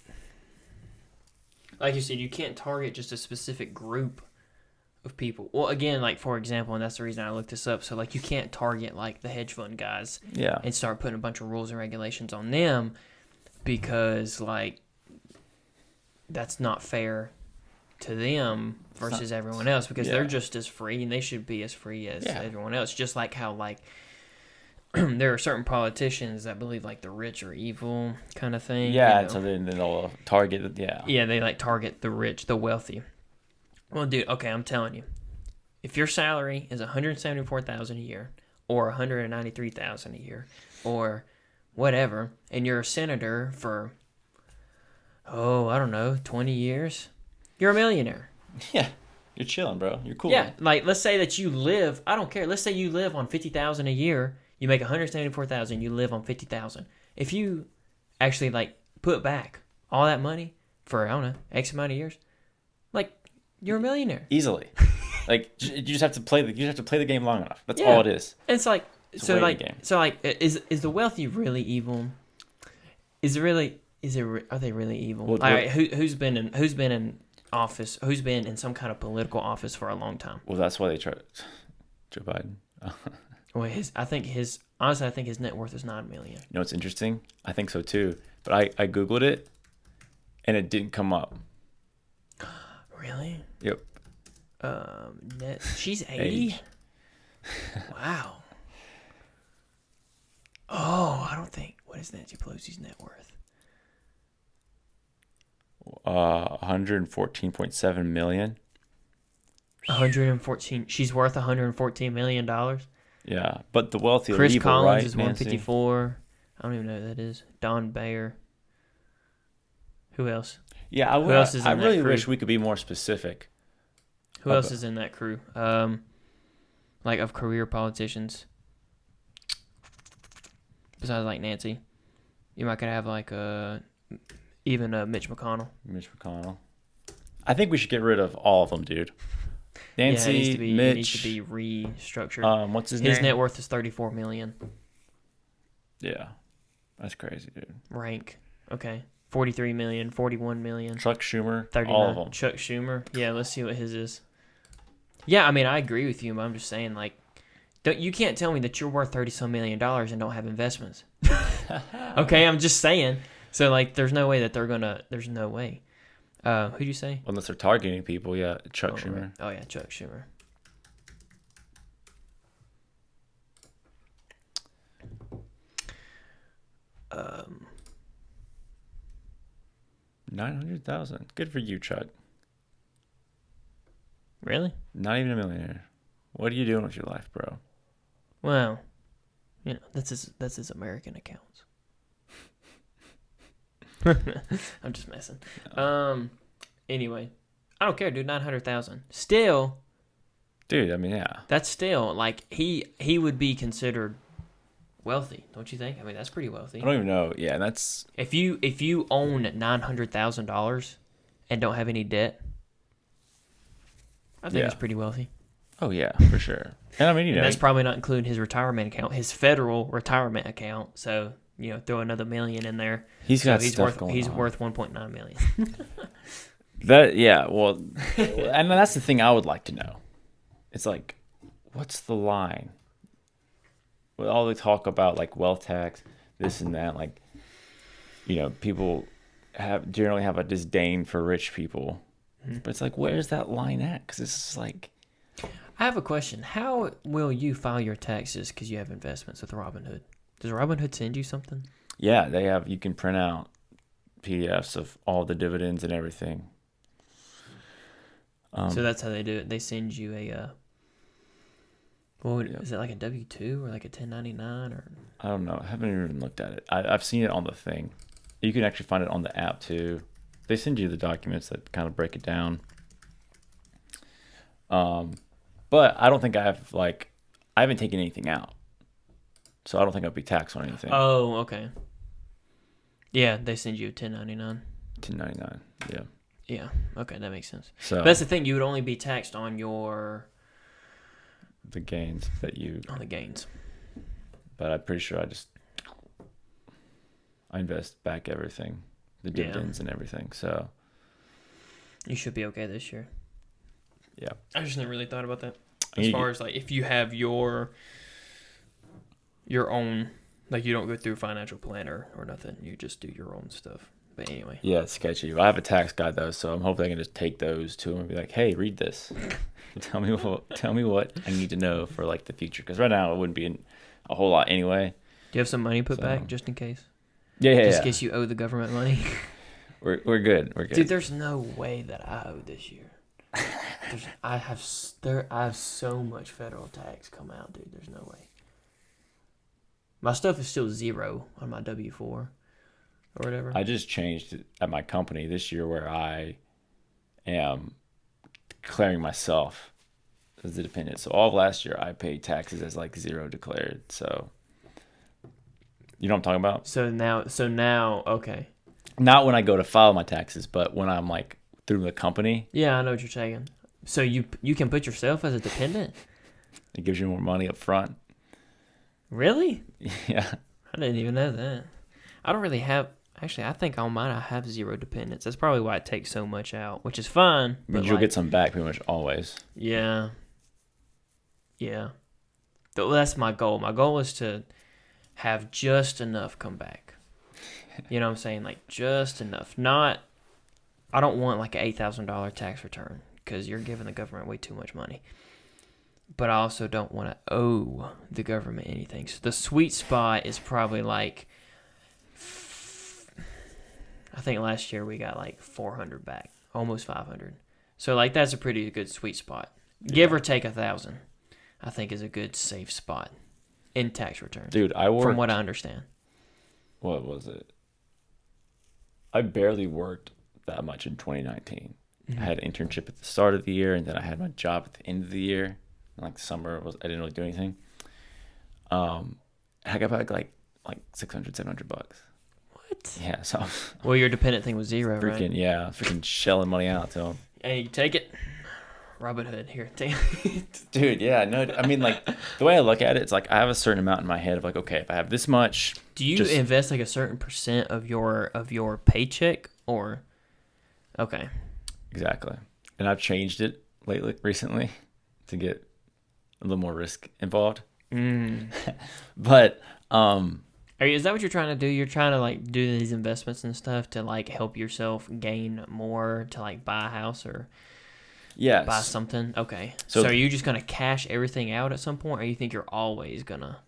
like you said, you can't target just a specific group of people. Well, again, like, for example, and that's the reason I looked this up. So, like, you can't target, like, the hedge fund guys, and start putting a bunch of rules and regulations on them because, like, that's not fair to them versus everyone else, because they're just as free and they should be as free as everyone else. Just like how, like, there are certain politicians that believe, like, the rich are evil kind of thing. So then they'll target they, like, target the rich, the wealthy. Well, dude, okay, I'm telling you, if your salary is $174,000 a year or $193,000 a year or whatever, and you're a senator for, I don't know, 20 years, you're a millionaire. Yeah, you're chilling, bro. You're cool. Yeah, like, let's say that you live, I don't care, let's say you live on $50,000 a year, you make $174,000, you live on $50,000. If you actually, like, put back all that money for, I don't know, X amount of years, like, you're a millionaire. Easily. Like, you just have to play the game long enough. That's all it is. And it's like, it's so like, is the wealthy really evil? Are they really evil? All right, who's been in office? Who's been in some kind of political office for a long time? Well, that's why they tried Joe Biden. Well, I think his net worth is $9 million. You know what's interesting? I think so too. But I googled it, and it didn't come up. Really? Yep. She's 80. Wow. Oh, I don't think. What is Nancy Pelosi's net worth? 114.7 million. 114. She's worth $114 million. Yeah, but the wealthy are Chris evil, Collins right, is Nancy? 154. I don't even know who that is. Don Bayer. Who else? Yeah, I Who else is I in that really crew? wish we could be more specific. Who else is in that crew? Like of career politicians. Besides like Nancy, you might could have like even Mitch McConnell. Mitch McConnell. I think we should get rid of all of them, dude. Nancy, Yeah, it Mitch. needs to be restructured. What's his name? His net worth is $34 million. Yeah, that's crazy, dude. Rank. Okay. 43 million, 41 million. Chuck Schumer, 39. all of them. Chuck Schumer. Yeah, let's see what his is. Yeah, I mean, I agree with you, but I'm just saying, like, you can't tell me that you're worth $30-some million and don't have investments. Okay, I'm just saying. So, like, there's no way that they're gonna. There's no way. Who'd you say? Unless they're targeting people, yeah. Chuck Schumer. Right. Oh yeah, Chuck Schumer. Um. 900,000. Good for you, Chuck. Really? Not even a millionaire. What are you doing with your life, bro? Well, that's his American accounts. I'm just messing. Anyway, I don't care, dude. 900,000. Still, dude. I mean, yeah. That's still like he would be considered wealthy, don't you think? I mean, that's pretty wealthy. I don't even know. Yeah, that's if you own $900,000 and don't have any debt, I think it's pretty wealthy. Oh yeah, for sure. And I mean, that's probably not including his retirement account, his federal retirement account. So throw another $1 million in there. He's worth $1.9 million. Well, and that's the thing I would like to know. It's like, what's the line? With all the talk about like wealth tax, this and that, like, people generally have a disdain for rich people, but it's like, where's that line at? Because it's just like, I have a question. How will you file your taxes because you have investments with Robinhood? Does Robinhood send you something? Yeah, they have. You can print out PDFs of all the dividends and everything. So that's how they do it. They send you a. Is it like a W-2 or like a 1099 or? I don't know. I haven't even looked at it. I've seen it on the thing. You can actually find it on the app too. They send you the documents that kind of break it down. But I don't think I haven't taken anything out. So I don't think I'll be taxed on anything. Oh, okay. Yeah, they send you a 1099. 1099, yeah. Yeah, okay, that makes sense. So but that's the thing, you would only be taxed on the gains that on the gains. But I'm pretty sure I invest back everything, the dividends and everything. So you should be okay this year. Yeah. I just never really thought about that. As far as like if you have your own, like you don't go through a financial planner or nothing, you just do your own stuff. But anyway. Yeah, it's sketchy. I have a tax guide though, so I'm hoping I can just take those to him and be like, "Hey, read this. tell me what I need to know for like the future." Because right now it wouldn't be a whole lot anyway. Do you have some money put back just in case? Yeah. Just in case you owe the government money. We're good. We're good. Dude, there's no way that I owe this year. I have so much federal tax come out, dude. There's no way. My stuff is still 0 on my W-4 or whatever. I just changed it at my company this year where I am declaring myself as a dependent. So all of last year I paid taxes as like 0 declared. So you know what I'm talking about? So now, okay. Not when I go to file my taxes, but when I'm like through the company. Yeah, I know what you're saying. So you can put yourself as a dependent? It gives you more money up front. Really? Yeah. I didn't even know that. I don't really have... Actually, I think on mine I have 0 dependents. That's probably why it takes so much out, which is fine. But you'll get some back pretty much always. Yeah. That's my goal. My goal is to have just enough come back. You know what I'm saying? Like, just enough. I don't want like an $8,000 tax return because you're giving the government way too much money. But I also don't want to owe the government anything. So the sweet spot is probably like, I think last year we got like 400 back, almost 500. So like that's a pretty good sweet spot. Give or take 1,000. I think is a good safe spot in tax returns. Dude, I worked. From what I understand. What was it? I barely worked that much in 2019. I had an internship at the start of the year, and then I had my job at the end of the year. Like summer I didn't really do anything. I got back like $600-700. What? Yeah, so Well, your dependent thing was zero, right? freaking shelling money out to them. Hey, you take it. Robin Hood here. Take it. Dude, yeah, no, I mean, like, the way I look at it, it's like I have a certain amount in my head of like, okay, if I have this much. Do you invest like a certain percent of your paycheck, or? Okay. Exactly. And I've changed it recently to get a little more risk involved. But is that what you're trying to do? You're trying to like do these investments and stuff to like help yourself gain more to like buy a house or buy something? Okay. So are you just gonna cash everything out at some point, or you think you're always gonna?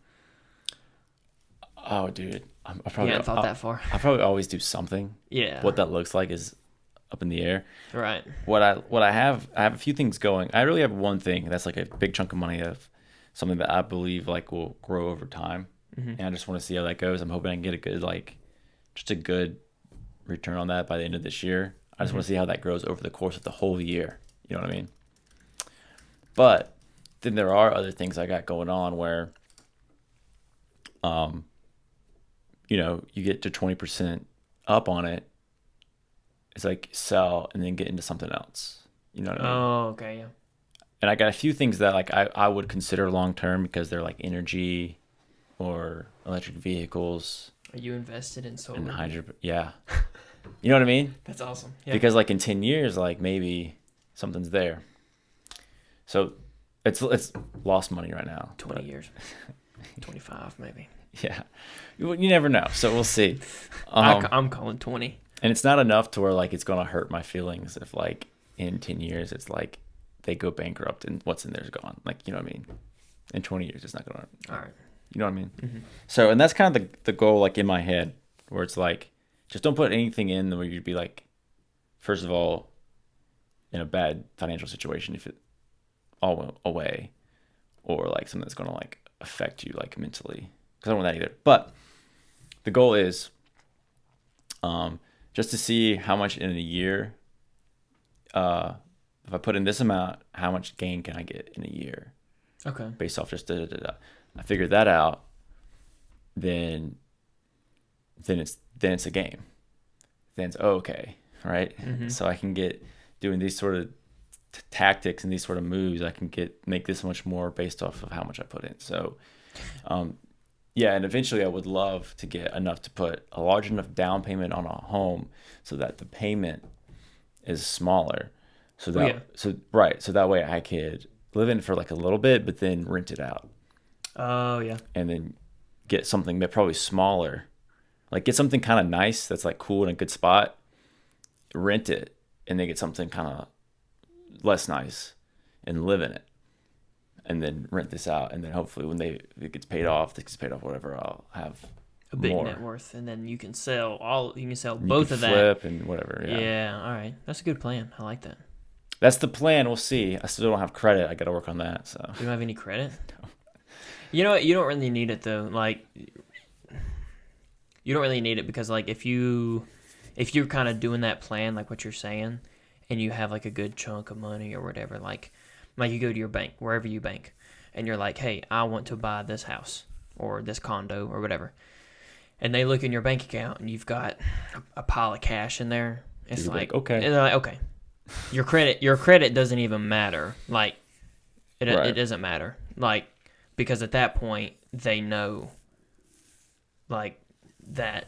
Oh, dude, I probably haven't thought that far. I probably always do something. Yeah. What that looks like is up in the air. Right. What I have a few things going. I really have one thing that's like a big chunk of money of something that I believe like will grow over time. And I just want to see how that goes. I'm hoping I can get a good return on that by the end of this year. I just want to see how that grows over the course of the whole year. You know what I mean? But then there are other things I got going on where, you get to 20% up on it. It's like sell and then get into something else. You know what I mean? Oh, okay, yeah. And I got a few things that like I would consider long term because they're like energy or electric vehicles. Are you invested in solar? And hydro, yeah. You know what I mean? That's awesome. Yeah. Because like in 10 years, like maybe something's there. So it's lost money right now. 20 years. 25 maybe. Yeah. You never know. So we'll see. I'm calling 20. And it's not enough to where like it's going to hurt my feelings if like in 10 years it's like they go bankrupt and what's in there is gone. Like, you know what I mean? In 20 years it's not going to. All right. You know what I mean? Mm-hmm. So, and that's kind of the goal like in my head where it's like just don't put anything in where you'd be like, first of all, in a bad financial situation if it all went away, or like something that's going to like affect you like mentally, because I don't want that either. But the goal is just to see how much in a year, if I put in this amount, how much gain can I get in a year? Okay. Based off just I figured that out, then it's a game. Then it's okay, right? Mm-hmm. So I can get doing these sort of tactics and these sort of moves. I can make this much more based off of how much I put in. So, and eventually I would love to get enough to put a large enough down payment on a home so that the payment is smaller. So that way I could live in it for like a little bit, but then rent it out. Oh yeah. And then get something probably smaller, like get something kind of nice that's like cool in a good spot, rent it, and then get something kind of less nice and live in it, and then rent this out, and then hopefully when it gets paid off, whatever, I'll have a big more net worth, and then you can sell and both of that, flip and whatever. Yeah. All right, that's a good plan. I like that. That's the plan. We'll see. I still don't have credit. I got to work on that. So you don't have any credit? No. You know what? You don't really need it though. Like, you don't really need it because like if you're kind of doing that plan, like what you're saying, and you have like a good chunk of money or whatever, like you go to your bank, wherever you bank, and you're like, hey, I want to buy this house or this condo or whatever, and they look in your bank account and you've got a pile of cash in there. It's like okay, and they're like, okay. Your credit doesn't even matter. Like, it doesn't matter. Like, because at that point they know, like, that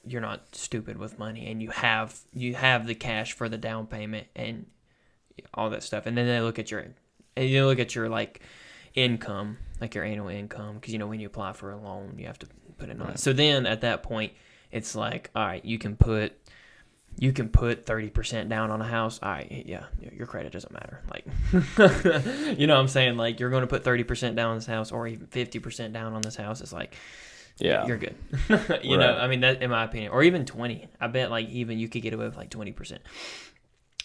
you're not stupid with money, and you have the cash for the down payment and all that stuff. And then they look at your like income, like your annual income, because when you apply for a loan, you have to put it on. Right. So then at that point, it's like, all right, you can put 30% down on a house. All right, yeah, your credit doesn't matter. Like, you know what I'm saying? Like, you're going to put 30% down on this house or even 50% down on this house. It's like, yeah, you're good. You know, I mean, that in my opinion, or even 20. I bet like even you could get away with like 20%.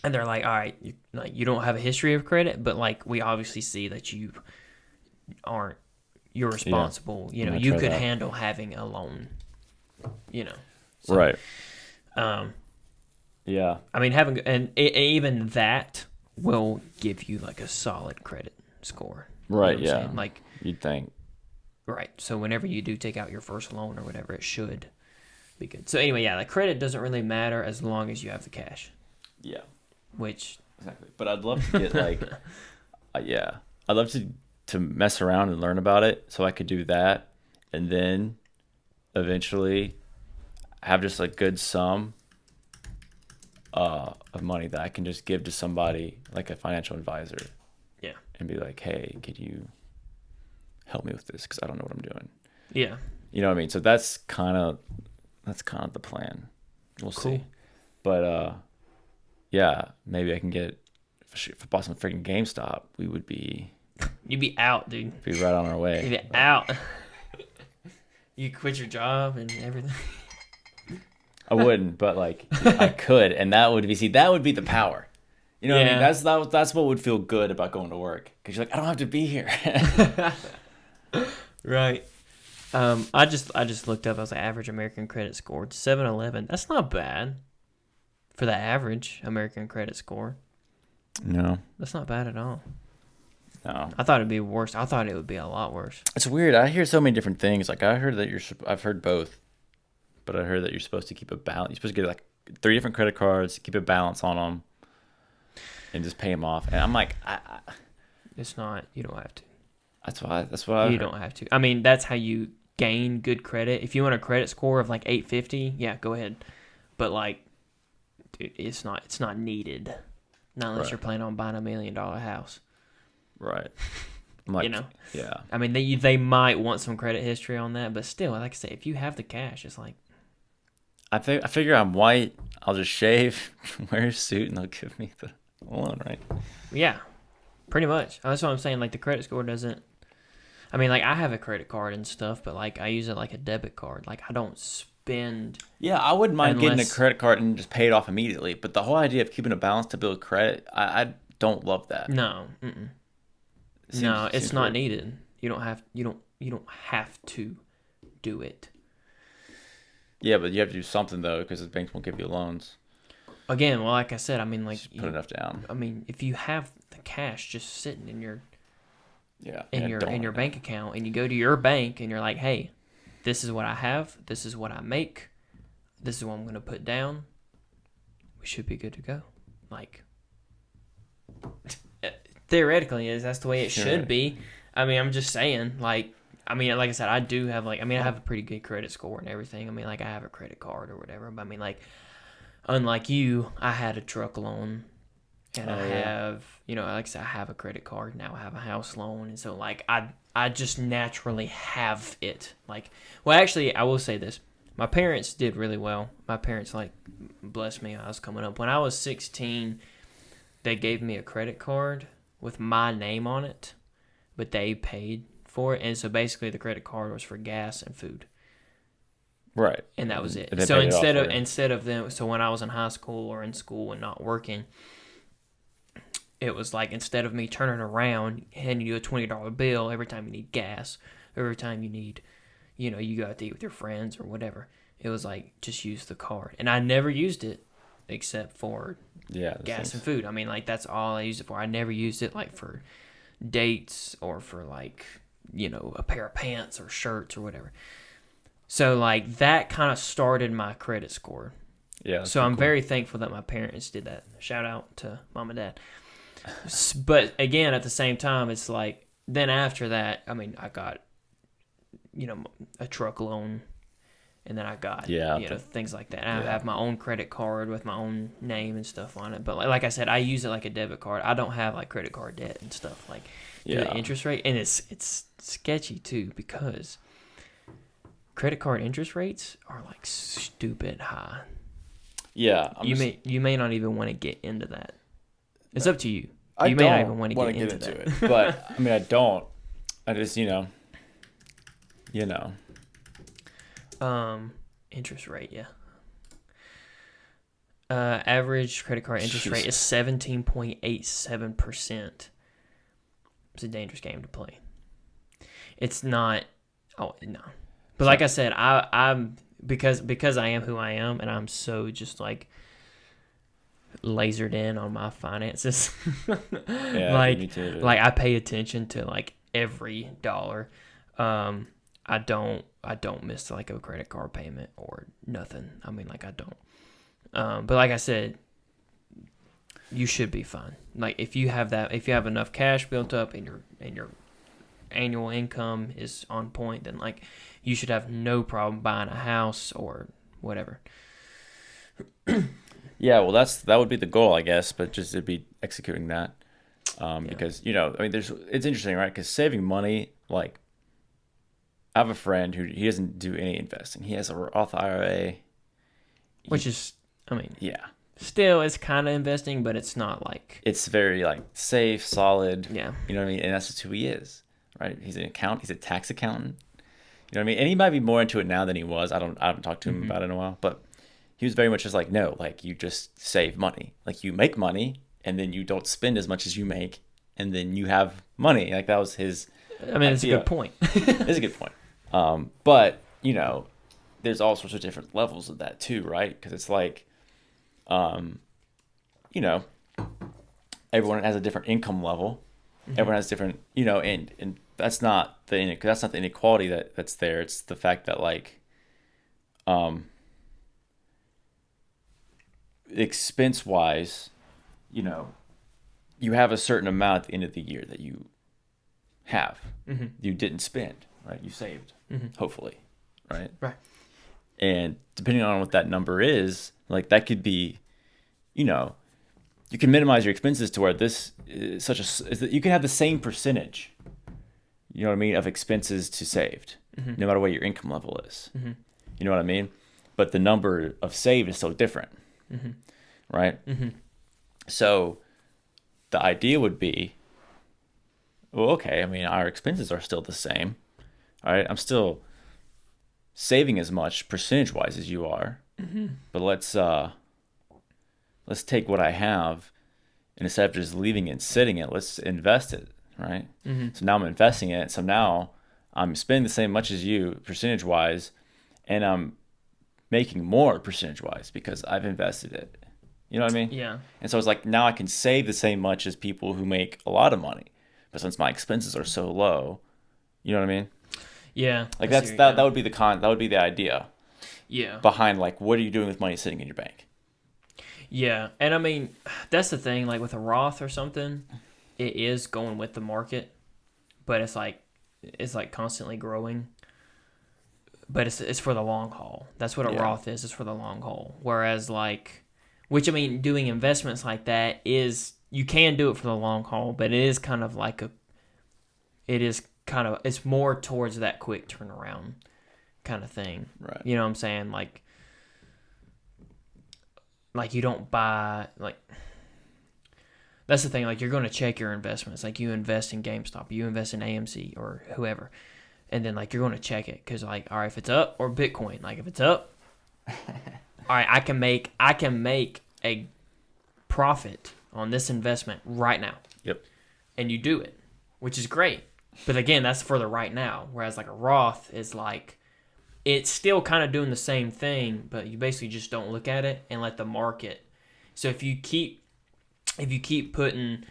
And they're like, all right, you don't have a history of credit, but like we obviously see that you aren't you're responsible. You know, I'm gonna you try could that. handle having a loan. You know, Right. um, Yeah. I mean, having even that will give you like a solid credit score. Right. You know what I'm Yeah. saying? Like, You'd think. right. So whenever you do take out your first loan or whatever, it should be good. So anyway, yeah, the credit doesn't really matter as long as you have the cash. Yeah. Which Exactly. But I'd love to get like, yeah, I'd love to mess around and learn about it so I could do that, and then eventually have just a good sum of money that I can just give to somebody like a financial advisor yeah, and be like, hey, could you help me with this because I don't know what I'm doing. yeah, You know what I mean? So that's kind of the plan. We'll Cool. see. But yeah, maybe I can get if I bought some freaking GameStop, we would be you'd be out, dude. right on our way. You'd be out. You quit your job and everything. I wouldn't, but like I could, and that would be the power. You know what I mean? Yeah. That's what would feel good about going to work because you're like, I don't have to be here. Right. I just looked up. I was like, average American credit score 711. That's not bad for the average American credit score. No, That's not bad at all. no. I thought it'd be worse. I thought it would be a lot worse. It's weird. I hear so many different things. Like I heard that I've heard both, but I heard that you're supposed to keep a balance. You're supposed to get like 3 different credit cards, keep a balance on them, and just pay them off. And I'm like, It's not. You don't have to. That's what I. You don't have to. I mean, that's how you gain good credit. If you want a credit score of like 850, yeah, go ahead. But like, dude, it's not needed. Not unless Right. you're planning on buying $1 million house. Right. I'm like, You know? Yeah. I mean, they might want some credit history on that, but still, like I say, if you have the cash, it's like, I figure I'm white. I'll just shave, wear a suit, and they'll give me the loan, right? yeah, pretty much. That's what I'm saying. Like the credit score doesn't. I mean, like I have a credit card and stuff, but like I use it like a debit card. Like I don't spend. Yeah, I wouldn't mind getting a Unless- credit card and just pay it off immediately. But the whole idea of keeping a balance to build credit, I don't love that. No. Mm-mm. No, it's not needed. You don't have. You don't have to do it. Yeah, but you have to do something though, because the banks won't give you loans. Again, well, like I said, I mean, like Just put enough down. I mean, if you have the cash just sitting in your Yeah. in your bank account, and you go to your bank and you're like, hey, this is what I have, this is what I make, this is what I'm going to put down, we should be good to go. Like, theoretically, that's the way it should be. I mean, I'm just saying, like I said, I do have I have a pretty good credit score and everything. I mean, like I have a credit card or whatever, but I mean, like, unlike you, I had a truck loan. And I have, like I said, I have a credit card now. I have a house loan, and so like I just naturally have it. Like, well, actually, I will say this: my parents did really well. My parents like blessed me. I was coming up when I was 16. They gave me a credit card with my name on it, but they paid for it, and so basically the credit card was for gas and food. Right. And that was it. And they So paid it off instead of them, so when I was in high school or in school and not working. It was like instead of me turning around handing you a $20 bill every time you need gas, every time you need, you go out to eat with your friends or whatever. It was like just use the card, and I never used it except for gas and food. I mean, like that's all I used it for. I never used it like for dates or for like a pair of pants or shirts or whatever. So like that kind of started my credit score. Yeah. So I'm very thankful that my parents did that. Shout out to mom and dad. But again, at the same time, it's like then after that, I mean, I got a truck loan, and then I got things like that. And I have my own credit card with my own name and stuff on it. But like I said, I use it like a debit card. I don't have like credit card debt and stuff like the interest rate, and it's sketchy too because credit card interest rates are like stupid high. Yeah. You may not even want to get into that. It's up to you. I may don't not even want to get into it, that. but I mean, I don't. I just, Interest rate, yeah. Average credit card interest rate is 17.87%. It's a dangerous game to play. it's not. Oh no, but like I said, I'm because I am who I am, and I'm so just like lasered in on my finances. Yeah, dude, me too, dude. Like I pay attention to like every dollar. I don't miss like a credit card payment or nothing. I mean, like I don't. But like I said, you should be fine. Like if you have enough cash built up and your annual income is on point, then like you should have no problem buying a house or whatever. Yeah, well, that would be the goal, I guess, but just to be executing that, because I mean, it's interesting, right? Because saving money, like, I have a friend who he doesn't do any investing. He has a Roth IRA, which is, I mean, yeah, still it's kind of investing, but it's not like it's very like safe, solid. Yeah, you know what I mean, and that's just who he is, right? He's He's a tax accountant. You know what I mean? And he might be more into it now than he was. I haven't talked to him about it in a while, but he was very much just like, no, like you just save money. Like you make money and then you don't spend as much as you make and then you have money. Like that was his I mean, it's a good point. It's a good point. But, there's all sorts of different levels of that too, right? Because it's like, everyone has a different income level. Mm-hmm. Everyone has different, and that's not the inequality that's there. It's the fact that like, expense wise, you have a certain amount at the end of the year that you have. Mm-hmm. You didn't spend, right? You saved, hopefully, right? Right. And depending on what that number is, like that could be, you can minimize your expenses to where this is you can have the same percentage, you know what I mean, of expenses to saved, no matter what your income level is. Mm-hmm. You know what I mean? But the number of saved is so different, right? Mm-hmm. So the idea would be, well, okay, I mean, our expenses are still the same, all right? I'm still saving as much percentage-wise as you are, but let's take what I have, and instead of just leaving it and sitting it, let's invest it, right? Mm-hmm. So now I'm investing it, so now I'm spending the same much as you percentage-wise, and I'm making more percentage-wise because I've invested it. You know what I mean? Yeah. And so it's like now I can save the same much as people who make a lot of money, but since my expenses are so low, you know what I mean? Yeah. Like that would be the idea. Yeah. Behind like what are you doing with money sitting in your bank? Yeah. And I mean, that's the thing, like with a Roth or something, it is going with the market, but it's like constantly growing. But it's for the long haul. That's what a Roth is. It's for the long haul. Whereas which I mean, doing investments like that is, you can do it for the long haul, but it is kind of like it's more towards that quick turnaround kind of thing. Right. You know what I'm saying? Like you don't buy, like, that's the thing. Like, you're going to check your investments. Like, you invest in GameStop, you invest in AMC or whoever, and then like you're going to check it because like, all right, if it's up, or Bitcoin, like if it's up, all right, I can make a profit on this investment right now. Yep. And you do it, which is great. But again, that's for the right now. Whereas like a Roth is like, it's still kind of doing the same thing, but you basically just don't look at it and let the market. So if you keep putting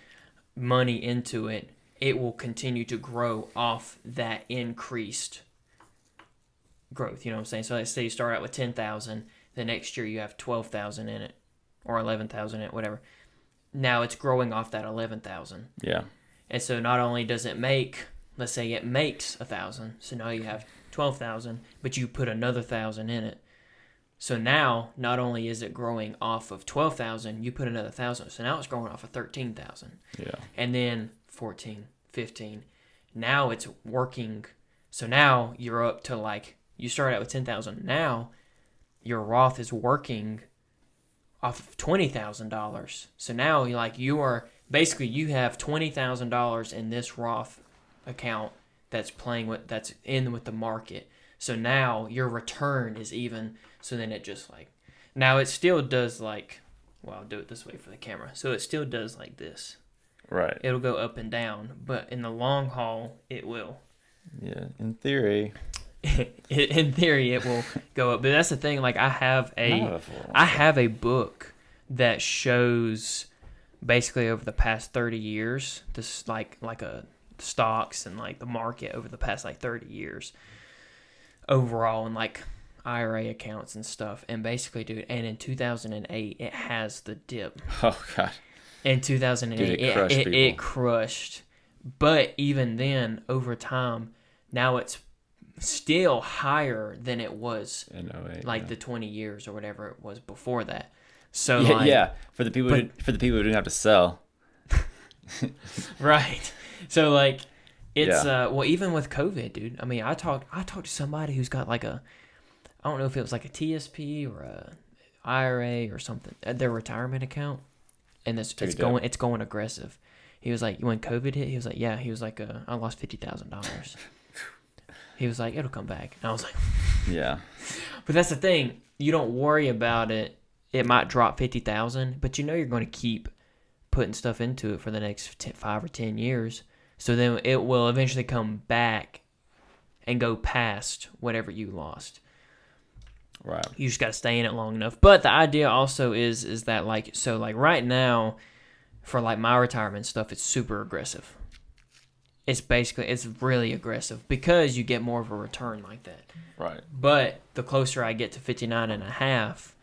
money into it, it will continue to grow off that increased growth. You know what I'm saying? So let's say you start out with 10,000, the next year you have 12,000 in it, or 11,000 in it, whatever. Now it's growing off that 11,000. Yeah. And so not only does it make, let's say it makes 1,000, so now you have 12,000, but you put another 1,000 in it. So now not only is it growing off of 12,000, you put another 1,000. So now it's growing off of 13,000. Yeah. And then 14, 15. Now it's working. So now you're up to like, you start out with 10,000. Now your Roth is working off of $20,000. So now you have $20,000 in this Roth account that's in with the market. So now your return is even. So then it just like, now it still does like, well, I'll do it this way for the camera. So it still does like this. Right. It'll go up and down, but in the long haul, it will Yeah, in theory. In theory, it will go up. But that's the thing. Like I have a book that shows basically over the past 30 years, this like a stocks and like the market over the past like 30 years overall, and like IRA accounts and stuff. And basically, dude, and in 2008, it has the dip. Oh God. In 2008, it crushed. But even then, over time, now it's still higher than it was in 08, like the 20 years or whatever it was before that. So for the people who didn't have to sell. Right. So like it's well, even with COVID, dude. I mean, I talked to somebody who's got like I don't know if it was like a TSP or a IRA or something, their retirement account, and it's going aggressive. He was like, when COVID hit, he was like, yeah, he was like, I lost $50,000. He was like, it'll come back. And I was like, yeah. But that's the thing. You don't worry about it. It might drop 50,000, but you know you're going to keep putting stuff into it for the next 5 or 10 years. So then it will eventually come back and go past whatever you lost. Right. You just got to stay in it long enough. But the idea also is that like right now for like my retirement stuff, it's super aggressive. It's really aggressive because you get more of a return like that. Right. But the closer I get to 59 and a half,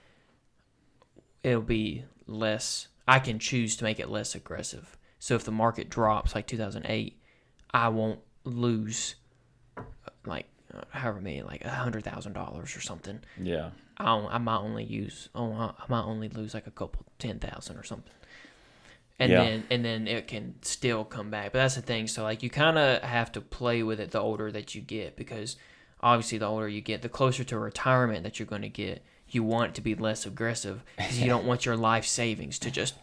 it'll be less. I can choose to make it less aggressive. So if the market drops like 2008, I won't lose like however many, like $100,000 or something. Yeah. I might only lose like a couple 10,000 or something. And then it can still come back. But that's the thing. So like you kind of have to play with it the older that you get, because obviously the older you get, the closer to retirement that you're going to get, you want it to be less aggressive because you don't want your life savings to just.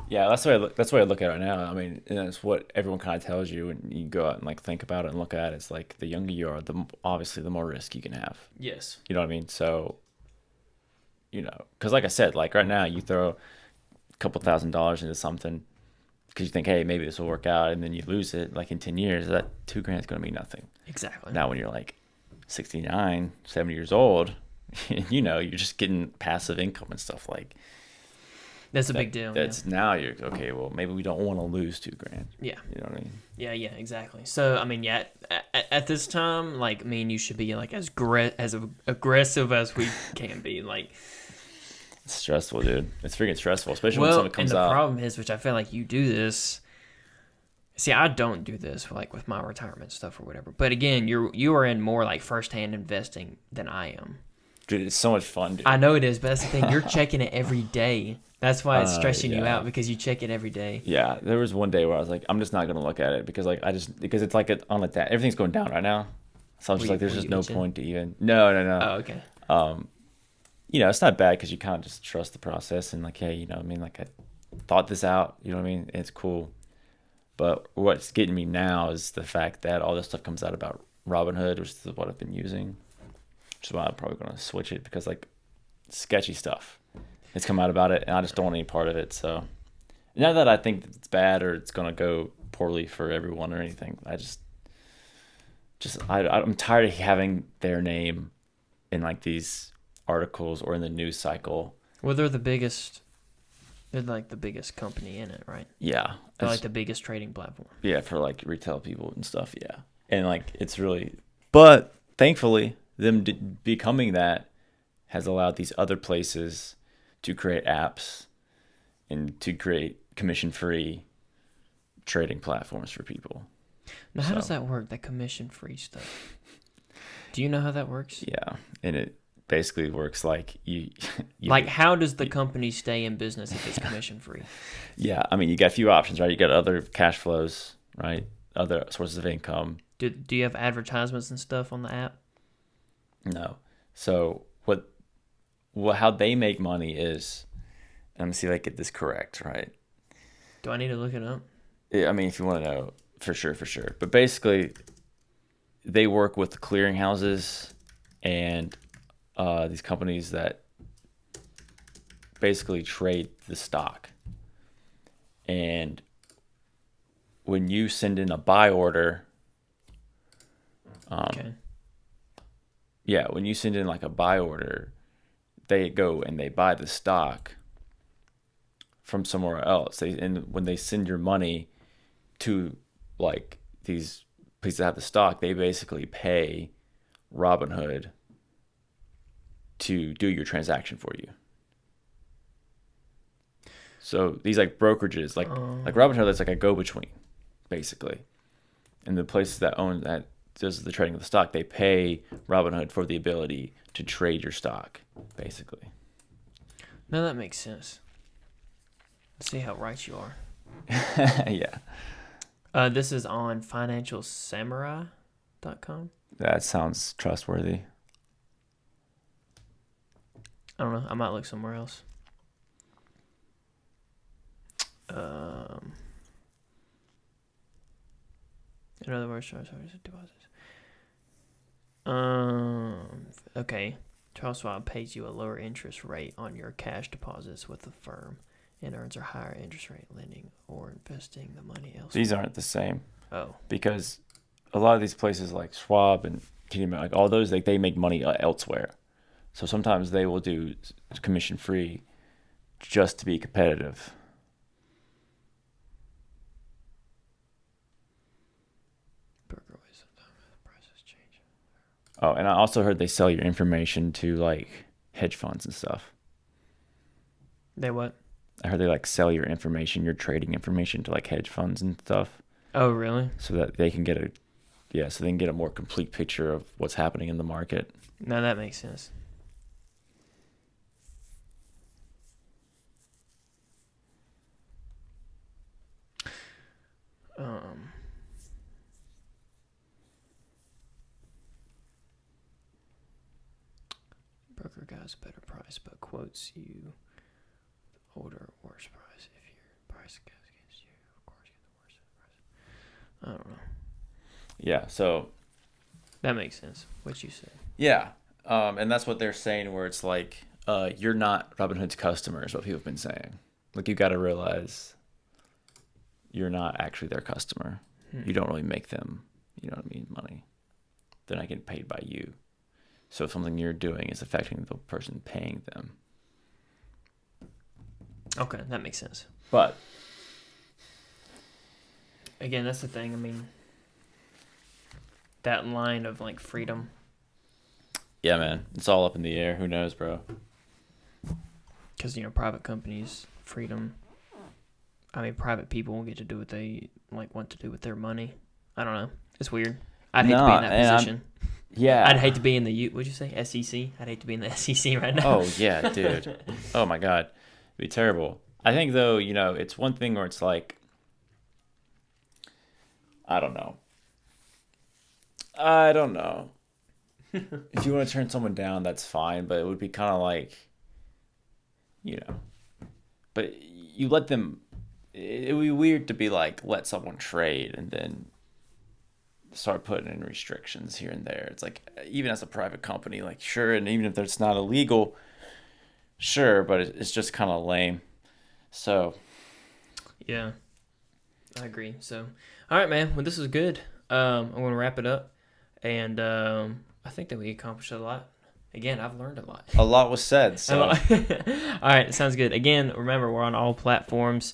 Yeah, that's the way I look at it right now. I mean, and it's what everyone kind of tells you when you go out and like think about it and look at it. It's like the younger you are, obviously the more risk you can have. Yes. You know what I mean? So, because like I said, like right now you throw a couple $1,000s into something because you think, hey, maybe this will work out, and then you lose it. Like in 10 years, that $2,000 is going to mean nothing. Exactly. Now when you're like 69, 70 years old, you're just getting passive income and stuff like. That's a big deal. Now you're okay. Well, maybe we don't want to lose $2,000. Yeah. You know what I mean? Yeah, exactly. So I mean, at this time, like, me and you should be like as aggressive as we can be. Like, it's stressful, dude. It's freaking stressful, especially when something comes out. And the problem is, which I feel like you do this. See, I don't do this like with my retirement stuff or whatever. But again, you are in more like firsthand investing than I am. Dude, it's so much fun, dude. I know it is, but that's the thing. You're checking it every day. That's why it's stressing you out, because you check it every day. Yeah, there was one day where I was like, I'm just not gonna look at it because because it's like on like that. Everything's going down right now, so I was just like, there's just no point to even. No. Oh, okay. It's not bad because you kind of just trust the process and like, hey, you know what I mean? Like I thought this out, you know what I mean? It's cool. But what's getting me now is the fact that all this stuff comes out about Robinhood, which is what I've been using. Which is why I'm probably going to switch it, because like sketchy stuff it's come out about it, and I just don't want any part of it. So not that I think it's bad or it's going to go poorly for everyone or anything. I'm tired of having their name in like these articles or in the news cycle. Well, they're like the biggest company in it, right? Yeah. They're like the biggest trading platform. Yeah, for like retail people and stuff, yeah. And like it's really, but thankfully them becoming that has allowed these other places to create apps and to create commission-free trading platforms for people. Now, how does that work, that commission-free stuff? Do you know how that works? Yeah, and it basically works like you like, how does the company stay in business if it's commission-free? Yeah, I mean, you got a few options, right? You got other cash flows, right? Other sources of income. Do you have advertisements and stuff on the app? No. So how they make money is, let me see if I get this correct, right? Do I need to look it up? Yeah, I mean, if you want to know, for sure. But basically, they work with the clearinghouses and these companies that basically trade the stock. And when you send in a buy order, Okay. Yeah, when you send in like a buy order, they go and they buy the stock from somewhere else. And when they send your money to like these places that have the stock, they basically pay Robinhood to do your transaction for you. So these like brokerages, like Robinhood, that's like a go-between, basically. And the places that own that does the trading of the stock, they pay Robinhood for the ability to trade your stock, basically. No, that makes sense. Let's see how right you are. Yeah. This is on financialsamurai.com. That sounds trustworthy. I don't know. I might look somewhere else. In other words, Charles Schwab deposits. Okay. Charles Schwab pays you a lower interest rate on your cash deposits with the firm and earns a higher interest rate lending or investing the money elsewhere. These aren't the same. Oh. Because a lot of these places like Schwab and like all those, they make money elsewhere. So sometimes they will do commission free just to be competitive. Oh, and I also heard they sell your information to like hedge funds and stuff. They what? I heard they like sell your information, your trading information to like hedge funds and stuff. Oh, really? So that they can get a more complete picture of what's happening in the market. No, that makes sense. Broker guy's better price, but quotes you older worse price. If your price goes against you, of course you get the worst price. I don't know. Yeah, so that makes sense. What you said. Yeah, and that's what they're saying. Where it's like, you're not Robinhood's customer, is what people have been saying. Like you got to realize, you're not actually their customer. You don't really make them, you know what I mean, money. They're not getting paid by you. So something you're doing is affecting the person paying them. Okay, that makes sense. But again, that's the thing. I mean, that line of like freedom. Yeah, man, it's all up in the air. Who knows, bro? Because private companies, freedom. I mean, private people will get to do what they want to do with their money. I don't know. It's weird. I'd hate to be in that position. Yeah. I'd hate to be in the, what'd you say? SEC? I'd hate to be in the SEC right now. Oh, yeah, dude. Oh, my God. It'd be terrible. I think, though, it's one thing where it's like, I don't know. If you want to turn someone down, that's fine, but it would be kind of like, but you let them, it would be weird to be like, let someone trade and then start putting in restrictions here and there. It's like, even as a private company, like, sure, and even if it's not illegal, sure, but it's just kind of lame. So yeah, I agree. So all right, man, well, this was good. I'm going to wrap it up, and I think that we accomplished a lot. Again, I've learned a lot. A lot was said. So all right, sounds good. Again, remember, we're on all platforms.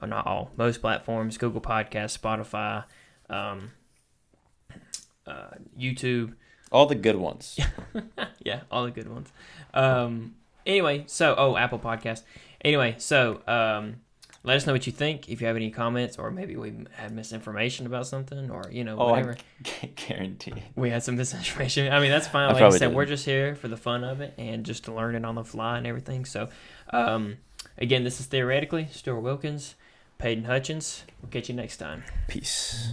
Or not all, most platforms: Google Podcasts, Spotify, YouTube, all the good ones. Yeah, all the good ones. Anyway, so Apple Podcast. Anyway, so let us know what you think. If you have any comments, or maybe we had misinformation about something, or whatever. I guarantee we had some misinformation. I mean, that's fine. Like I said, we're just here for the fun of it and just to learn it on the fly and everything. So, again, this is Theoretically. Stuart Wilkins, Peyton Hutchins. We'll catch you next time. Peace.